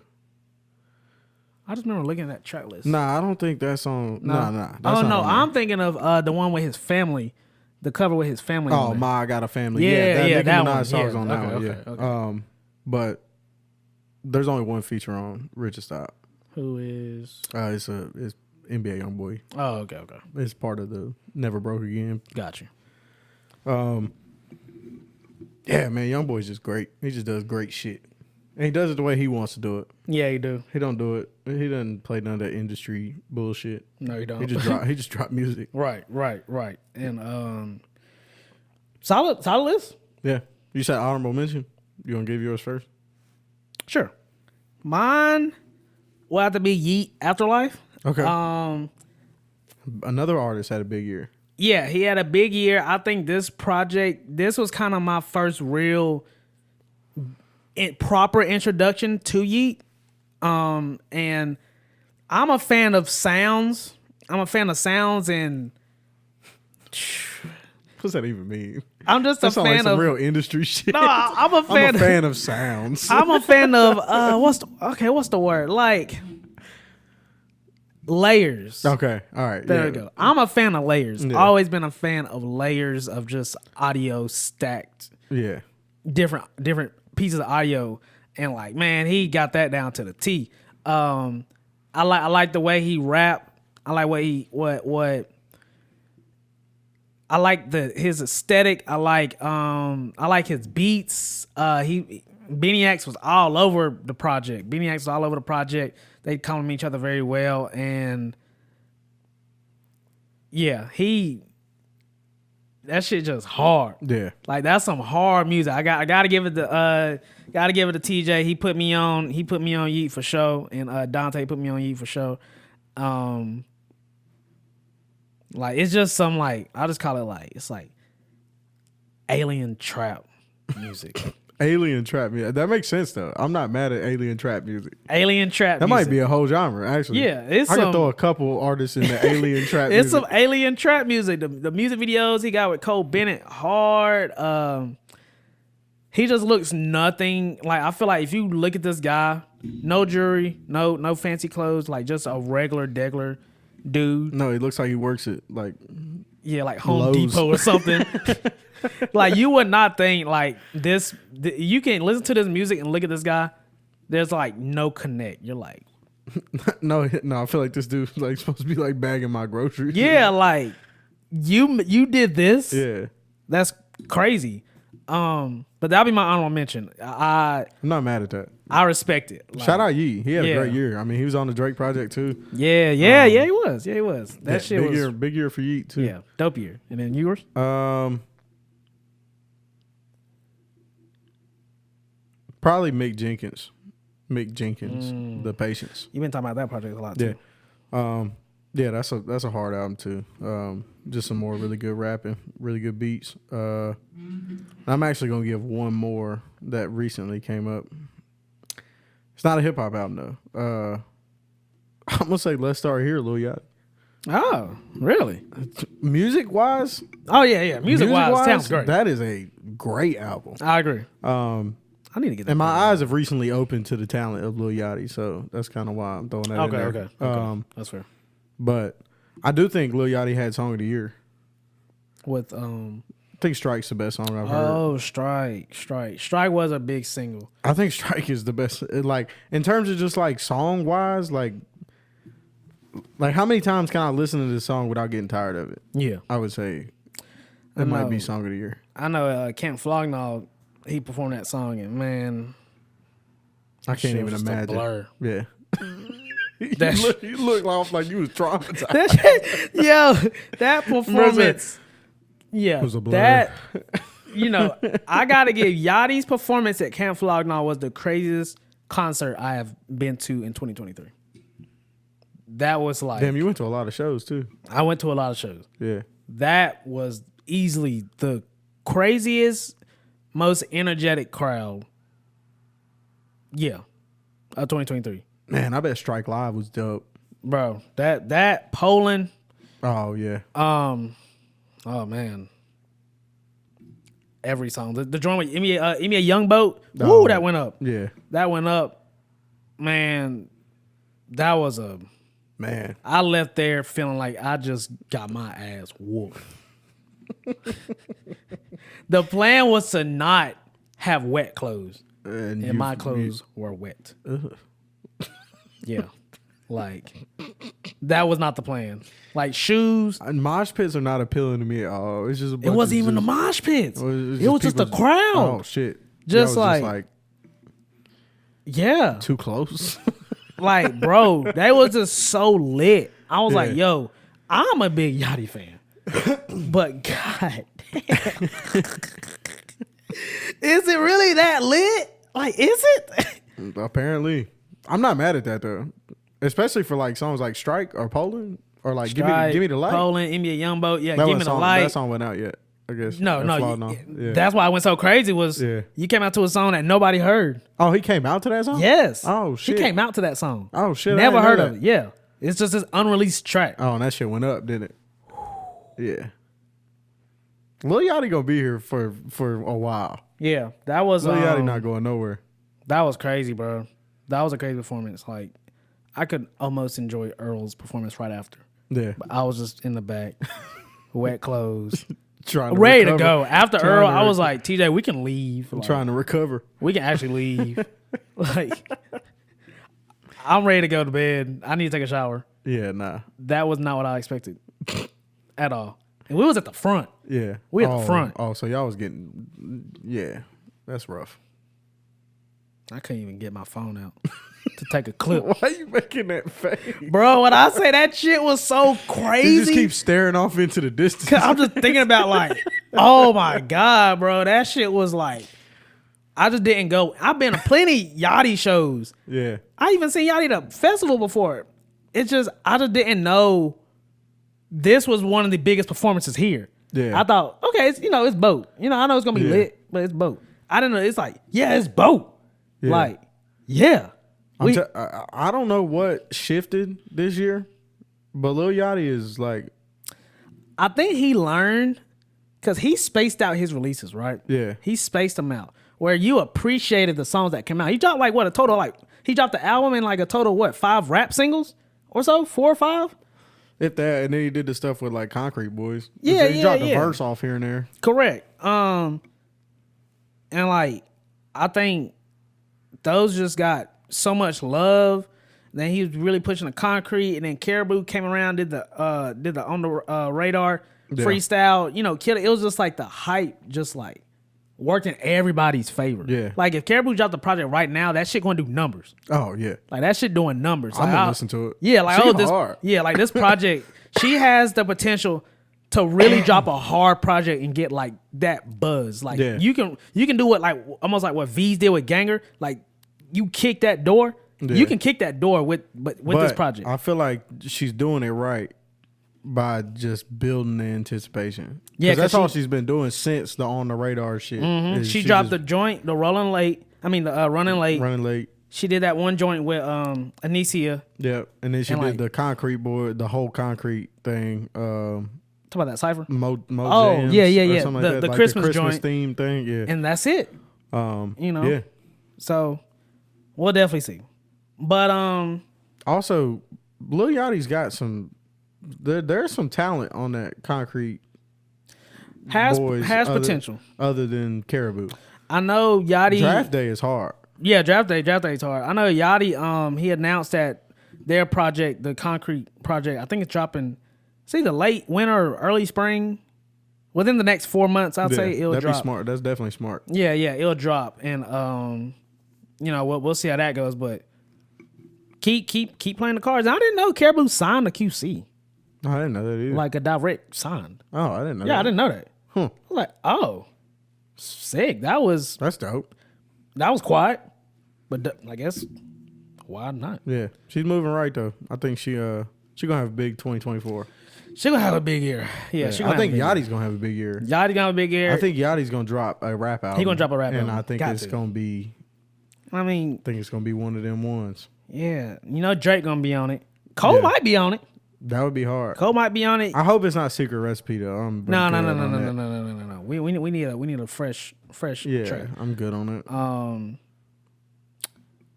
S3: I just remember looking at that track list.
S2: Nah, I don't think that song. Nah.
S3: Oh, no. I'm thinking of the one with his family. The cover with his family.
S2: Oh, I Got a Family.
S3: Yeah,
S2: Nicki
S3: that
S2: Minaj
S3: one.
S2: song's on that one.
S3: Okay.
S2: But there's only one feature on Richard Stop.
S3: Who is?
S2: It's NBA Youngboy.
S3: Oh, okay.
S2: It's part of the Never Broke Again.
S3: Got you.
S2: Yeah, man, Youngboy's just great. He just does great shit. And he does it the way he wants to do it.
S3: Yeah, he do.
S2: He don't do it. He doesn't play none of that industry bullshit.
S3: No, he don't.
S2: He just drop music.
S3: Right. And solid list.
S2: Yeah. You said honorable mention. You want to give yours first?
S3: Sure. Mine will have to be Yeet Afterlife.
S2: Okay. Another artist had a big year.
S3: Yeah, he had a big year. I think this was kind of my first real proper introduction to Yeet. And I'm a fan of sounds. And
S2: what's that even mean?
S3: I'm just a fan
S2: like
S3: of
S2: some real industry shit.
S3: No, I'm a fan
S2: of sounds.
S3: I'm a fan of what's the word? Like layers.
S2: Okay. All right.
S3: There we go. I'm a fan of layers. Yeah. Always been a fan of layers of just audio stacked.
S2: Yeah.
S3: Different pieces of audio, and like, man, he got that down to the T. I like the way he rap. I like what I like his aesthetic. I like his beats. Beanie X was all over the project. They complement each other very well, and yeah, that shit just hard.
S2: Yeah.
S3: Like that's some hard music. I gotta give it to TJ. He put me on Yeet for sure, and Dante put me on Yeet for sure. Like it's just some like I'll just call it like it's like alien trap music.
S2: Alien trap music. That makes sense though. I'm not mad at alien trap music.
S3: Alien trap.
S2: That
S3: music.
S2: might be a whole genre actually.
S3: Yeah, it's
S2: I
S3: some,
S2: can throw a couple artists in the alien trap.
S3: It's
S2: music.
S3: some alien trap music. The music videos he got with Cole Bennett hard. He just looks nothing like. I feel like if you look at this guy, no jewelry, no fancy clothes, like just a regular degular dude.
S2: No, he looks like he works at like
S3: like Home
S2: Lowe's.
S3: Depot or something. Like you would not think like this. You can listen to this music and look at this guy. There's like no connect. You're like,
S2: no. I feel like this dude's like supposed to be like bagging my groceries.
S3: yeah, like you did this.
S2: Yeah.
S3: That's crazy. But that'll be my honorable mention.
S2: I'm not mad at that.
S3: I respect it. Like,
S2: Shout out Yee. He had
S3: yeah.
S2: a great year. I mean, he was on the Drake project too.
S3: Yeah, he was. Yeah, he was. That shit was
S2: big year for Yeet too.
S3: Yeah, dope year. And then yours?
S2: Probably Mick Jenkins, The Patience.
S3: You've been talking about that project a lot too.
S2: Yeah. That's a hard album too. Just some more really good rapping, really good beats. I'm actually gonna give one more that recently came up. It's not a hip hop album though. I'm gonna say Let's Start Here, Lil Yachty.
S3: Oh, really?
S2: Music wise,
S3: Oh yeah. Music wise, sounds great.
S2: That is a great album.
S3: I agree. I need to get that.
S2: And my eyes have recently opened to the talent of Lil Yachty, so that's kind of why I'm throwing that in there.
S3: Okay. That's fair.
S2: But I do think Lil Yachty had Song of the Year.
S3: With
S2: I think Strike's the best song I've heard.
S3: Oh, Strike was a big single.
S2: I think Strike is the best. Like in terms of just like song wise, like how many times can I listen to this song without getting tired of it?
S3: Yeah,
S2: I would say it might be Song of the Year.
S3: I know Camp Flognaw, he performed that song, and man,
S2: I can't even
S3: was just a
S2: imagine.
S3: blur.
S2: Yeah.
S3: That
S2: you look like you was traumatized.
S3: that performance,
S2: was a blur.
S3: I gotta give Yachty's performance at Camp Flognaw was the craziest concert I have been to in 2023. That was like,
S2: Damn, you went to a lot of shows too.
S3: I went to a lot of shows.
S2: Yeah.
S3: That was easily the craziest, most energetic crowd. Yeah, of 2023.
S2: Man, I bet Strike Live was dope.
S3: Bro, that Poland.
S2: Oh yeah.
S3: Oh man. Every song. The joint with Emi a Young Boat. Woo, that went up.
S2: Yeah.
S3: That went up. Man, that was a
S2: Man.
S3: I left there feeling like I just got my ass whooped. The plan was to not have wet clothes. And my clothes were wet. Yeah. Like, that was not the plan. Like, shoes.
S2: And mosh pits are not appealing to me at all. It's just a bunch
S3: It wasn't
S2: of
S3: even the
S2: just,
S3: mosh pits.
S2: It
S3: was just the crowd.
S2: Oh shit.
S3: Just
S2: Yeah, it was
S3: like yeah.
S2: too close.
S3: Like, bro, they was just so lit. I was like,
S2: Yeah.
S3: yo, I'm a big Yachty fan. But god damn. Is it really that lit? Like, is it?
S2: Apparently. I'm not mad at that though. Especially for like songs like Strike or Poland or like
S3: Strike,
S2: Give Me the Light.
S3: Poland, Emi a Young Boat. Yeah,
S2: That
S3: Give Me the
S2: song,
S3: Light.
S2: That song went out yet, I guess.
S3: No.
S2: Yeah.
S3: That's why I went so crazy was
S2: Yeah.
S3: you came out to a song that nobody heard.
S2: Oh, he came out to that song?
S3: Yes.
S2: Oh shit.
S3: He came out to that song.
S2: Oh shit. I
S3: Never
S2: didn't know
S3: heard
S2: that.
S3: of it. Yeah. It's just this unreleased track.
S2: Oh, and that shit went up, didn't it? Yeah. Lil Yachty gonna be here for a while.
S3: Yeah. That was
S2: Lil Yachty not going nowhere.
S3: that was crazy, bro. That was a crazy performance. Like, I could almost enjoy Earl's performance right after.
S2: Yeah.
S3: But I was just in the back, wet clothes,
S2: Trying to
S3: ready to
S2: recover.
S3: go. After
S2: Trying
S3: Earl,
S2: to
S3: I was like, TJ, we can leave.
S2: I'm
S3: Like,
S2: trying to recover.
S3: we can actually leave. Like, I'm ready to go to bed. I need to take a shower.
S2: Yeah, nah.
S3: That was not what I expected at all. And we was at the front.
S2: Yeah.
S3: We at the front.
S2: Oh, so y'all was getting, yeah, that's rough.
S3: I couldn't even get my phone out. to take a clip.
S2: Why you making that face?
S3: Bro, when I say that shit was so crazy.
S2: You just keep staring off into the distance.
S3: I'm just thinking about like, oh my God, bro. That shit was like, I just didn't go. I've been to plenty Yachty shows.
S2: Yeah.
S3: I even seen Yachty at a festival before. It's just, I just didn't know this was one of the biggest performances here.
S2: Yeah.
S3: I thought, okay, it's, it's Boat. I know it's going to be lit, but it's Boat. I didn't know. It's like, yeah, it's Boat.
S2: Yeah.
S3: Like, yeah.
S2: I don't know what shifted this year, but Lil Yachty is like,
S3: I think he learned because he spaced out his releases, right?
S2: Yeah.
S3: He spaced them out where you appreciated the songs that came out. He dropped like what, a total, like, he dropped the album in like a total, what, 5 rap singles or so? 4 or 5?
S2: if that, and then he did the stuff with like Concrete Boys.
S3: Yeah,
S2: he dropped a verse off here and there.
S3: Correct. And like, I think those just got so much love. Then he was really pushing the Concrete, and then Caribou came around, did the on the radar freestyle, killed it. It was just like the hype, just like worked in everybody's favor.
S2: Yeah.
S3: Like if Caribou dropped the project right now, that shit going to do numbers.
S2: Oh yeah.
S3: Like that shit doing numbers.
S2: I'm
S3: like,
S2: gonna listen to it.
S3: Yeah, like
S2: She
S3: this.
S2: hard.
S3: Yeah, like this project, she has the potential to really drop a hard project and get like that buzz. Like you can do what like almost like what V's did with Ganger. Like you kick that door.
S2: Yeah.
S3: You can kick that door with this project.
S2: I feel like she's doing it right by just building the anticipation.
S3: Yeah,
S2: that's all she's been doing since the On the Radar shit.
S3: Mm-hmm. She dropped the joint, the Rolling Late. I mean the Running Late.
S2: Running Late.
S3: She did that one joint with Anicia.
S2: Yeah, and then she did the Concrete Boy, the whole Concrete thing.
S3: Talk about that cipher.
S2: Mo
S3: Jams
S2: yeah.
S3: The,
S2: like
S3: Christmas
S2: the Christmas
S3: joint
S2: theme thing. Yeah,
S3: and that's it.
S2: Yeah.
S3: So we'll definitely see. But
S2: also, Lil Yachty's got some. There's some talent on that Concrete.
S3: Has
S2: Boys
S3: potential
S2: other than Caribou.
S3: I know Yachty.
S2: Draft Day is hard.
S3: Yeah, draft day is hard. I know Yachty. He announced that their project, the Concrete project, I think it's dropping. It's either late winter or early spring. Within the next 4 months, I'd say it'll drop.
S2: That'd be smart. That's definitely smart.
S3: Yeah, it'll drop, and we'll see how that goes. But keep playing the cards. I didn't know Caribou signed the QC.
S2: Oh, I didn't know that either.
S3: Like a direct signed.
S2: Oh, I didn't know.
S3: Yeah,
S2: that.
S3: I didn't know that.
S2: Huh.
S3: I was like, oh, sick.
S2: That's dope.
S3: That was quiet, but I guess why not?
S2: Yeah, she's moving right though. I think she gonna have a big 2024.
S3: She gonna have a big year. Yeah,
S2: I think Yachty's gonna have a big year.
S3: Yachty gonna have a big year.
S2: I think Yachty's gonna drop a rap album.
S3: He gonna drop a rap album,
S2: and I think it's gonna be.
S3: I think
S2: it's gonna be one of them ones.
S3: Yeah, Drake gonna be on it. Cole might be on it.
S2: That would be hard.
S3: Cole might be on it.
S2: I hope it's not Secret Recipe though.
S3: No. We need a fresh track.
S2: I'm good on it.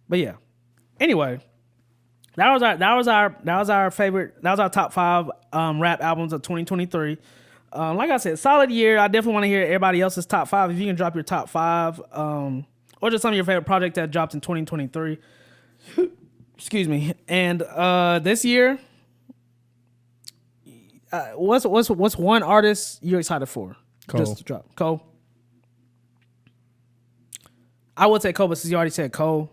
S3: But yeah. Anyway, that was our favorite. That was our top 5 rap albums of 2023. Like I said, solid year. I definitely want to hear everybody else's top 5. If you can drop your top 5, or just some of your favorite projects that dropped in 2023. Excuse me. And this year, what's one artist you're excited for?
S2: Cole.
S3: Just to drop Cole. I would say Cole, but since you already said Cole,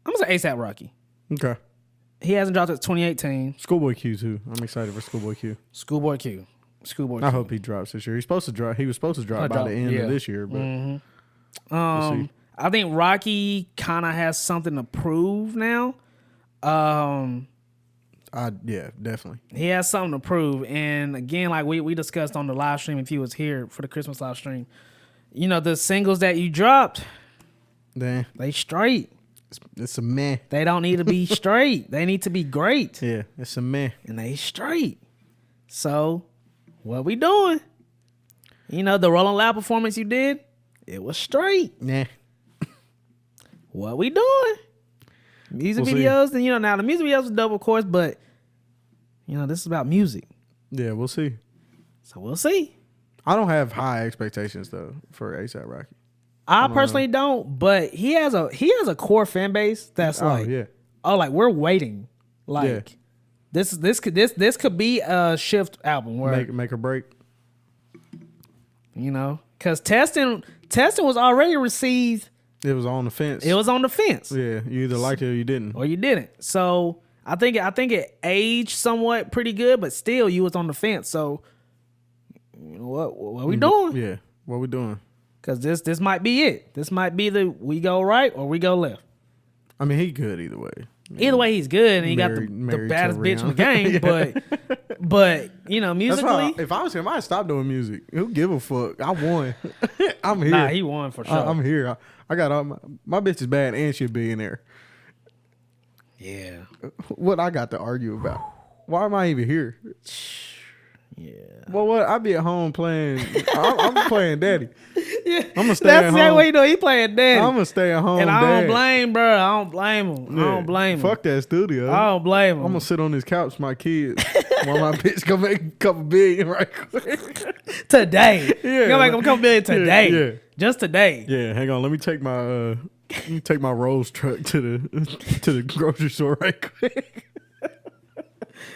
S3: I'm gonna say ASAP Rocky.
S2: Okay.
S3: He hasn't dropped since 2018.
S2: Schoolboy Q too. I'm excited for Schoolboy Q.
S3: Schoolboy Q.
S2: I hope he drops this year. He was supposed to drop by the end of this year, but we'll see.
S3: I think Rocky kind of has something to prove now.
S2: Yeah, definitely.
S3: He has something to prove, and again, like we discussed on the live stream, if he was here for the Christmas live stream, the singles that you dropped, they straight.
S2: It's a meh.
S3: They don't need to be straight. They need to be great.
S2: Yeah, it's a meh.
S3: And they straight. So, what we doing? The Rolling Loud performance you did, it was straight.
S2: Nah.
S3: What we doing? Music videos, and now the music videos are dope, of course, but this is about music.
S2: Yeah, we'll see.
S3: So we'll see.
S2: I don't have high expectations though for ASAP Rocky.
S3: I personally don't, but he has a core fan base that's like we're waiting. Like this could be a shift album where
S2: make or break.
S3: Because testing was already received
S2: It was on the fence.
S3: It was on the fence.
S2: Yeah, you either liked it or you didn't.
S3: Or you didn't. So I think it aged somewhat pretty good, but still you was on the fence. So you know what we doing?
S2: Yeah, what we doing?
S3: Because this might be it. This might be we go right or we go left.
S2: I mean, he good either way.
S3: Either way, he's good, and he got the baddest bitch in the game. Yeah. but you know, musically,
S2: if I was him, I'd stop doing music. Who give a fuck? I won. I'm here.
S3: Nah, he won for sure.
S2: I'm here. I got all my bitch is bad and she a billionaire.
S3: Yeah.
S2: What I got to argue about? Why am I even here?
S3: Yeah.
S2: Well, what? I be at home playing. I'm playing daddy.
S3: Yeah.
S2: I'm gonna stay
S3: That's
S2: at home.
S3: exactly what he doing. He playing daddy.
S2: I'm gonna stay at home.
S3: And I
S2: dad.
S3: don't blame, bro. I don't blame him.
S2: Yeah.
S3: I don't blame him.
S2: Fuck that studio.
S3: I don't blame him.
S2: I'm gonna sit on this couch with my kids while my bitch gonna make a couple billion right quick.
S3: Today.
S2: Yeah,
S3: You gonna make him a couple billion today.
S2: Yeah.
S3: Just today.
S2: Yeah, hang on. Let me take my Rolls truck to the grocery store right quick.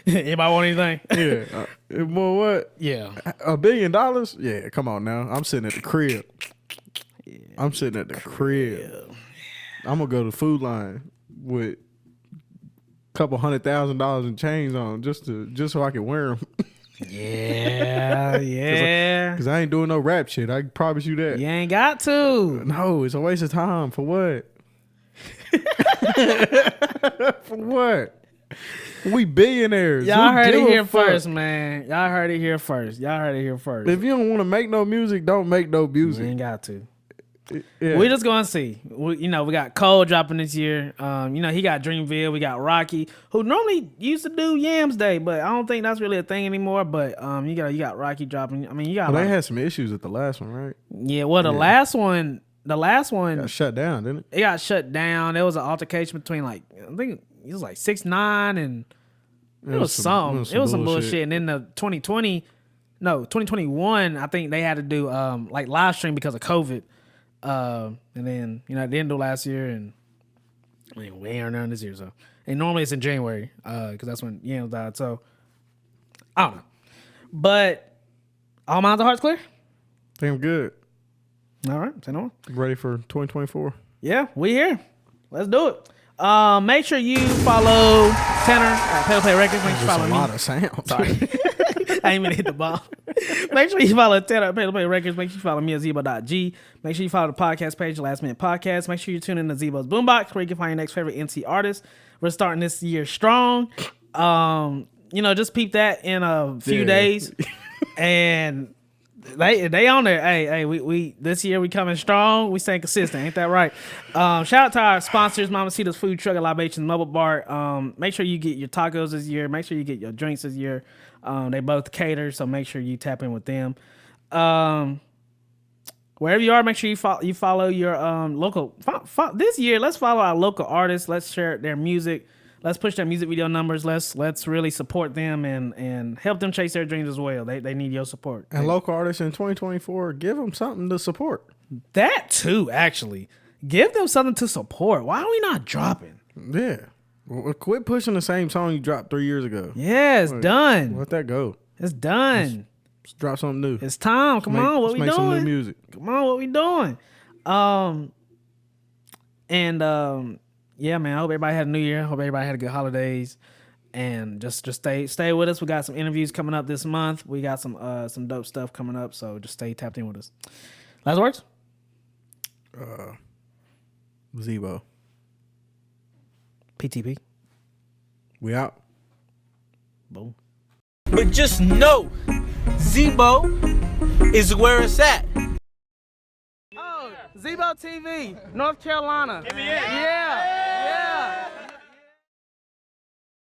S3: Anybody want anything?
S2: Yeah. Well, what?
S3: Yeah.
S2: $1 billion? Yeah, come on now. I'm sitting at the crib. I'm sitting at the crib. I'm gonna go to Food Line with a couple $100,000 in chains on just so I can wear them.
S3: Yeah, yeah.
S2: Because I ain't doing no rap shit. I can promise you that.
S3: You ain't got to.
S2: No, it's a waste of time. For what? For what? We billionaires.
S3: Y'all
S2: Who
S3: heard
S2: give
S3: it
S2: a
S3: here
S2: fuck?
S3: first, man. Y'all heard it here first.
S2: If you don't want to make no music, don't make no
S3: You
S2: music.
S3: ain't got to.
S2: Yeah.
S3: We just gonna see. We got Cole dropping this year. He got Dreamville. We got Rocky, who normally used to do Yams Day, but I don't think that's really a thing anymore. But you got Rocky dropping. I mean, you got.
S2: Well, they had some issues at the last one, right?
S3: Yeah. Well, the last one
S2: Got shut down, didn't it?
S3: it got shut down. There was an altercation between I think it was 6ix9ine and it was some bullshit. And then the 2021, I think they had to do live stream because of COVID. And then it didn't do last year, and we ain't earned this year. So, and normally it's in January because that's when Yams died. So I don't know, but all minds and hearts clear.
S2: think I'm good.
S3: All right, say no more.
S2: Ready for 2024.
S3: Yeah, we here. Let's do it. Make sure you follow Tanner at Pale Play Records. Make sure you follow
S2: a
S3: me.
S2: lot of sound.
S3: Sorry. I ain't even hit the ball. Make sure you follow Tanner at Pale Play Records. Make sure you follow me at Zebo.G. Make sure you follow the podcast page, Last Minute Podcast. Make sure you tune in to Zebo's Boombox, where you can find your next favorite NC artist. We're starting this year strong. Just peep that in a few days. And they on there. Hey, we this year we coming strong. We staying consistent. Ain't that right? Shout out to our sponsors, MAMACITAS Food Truck, Libations Mobile Bar. Make sure you get your tacos this year. Make sure you get your drinks this year. They both cater, so make sure you tap in with them. Wherever you are, make sure you follow your local. This year, let's follow our local artists. Let's share their music. Let's push their music video numbers. Let's really support them and help them chase their dreams as well. They need your support.
S2: And local artists in 2024, give them something to support.
S3: That too, actually. Give them something to support. Why are we not dropping?
S2: Yeah. Well, quit pushing the same song you dropped 3 years ago.
S3: Yeah, it's done.
S2: Let that go.
S3: It's done.
S2: Let's drop something new.
S3: It's time. Come on, what we doing?
S2: Let's make some new music.
S3: Come on, what we doing? Yeah, man. I hope everybody had a new year. Hope everybody had a good holidays, and just stay with us. We got some interviews coming up this month. We got some dope stuff coming up. So just stay tapped in with us. Last words.
S2: Zebo.
S3: PTP.
S2: We out.
S3: Boom.
S1: But just know, Zebo is where it's at.
S3: Oh, Zebo TV, North Carolina. Yeah.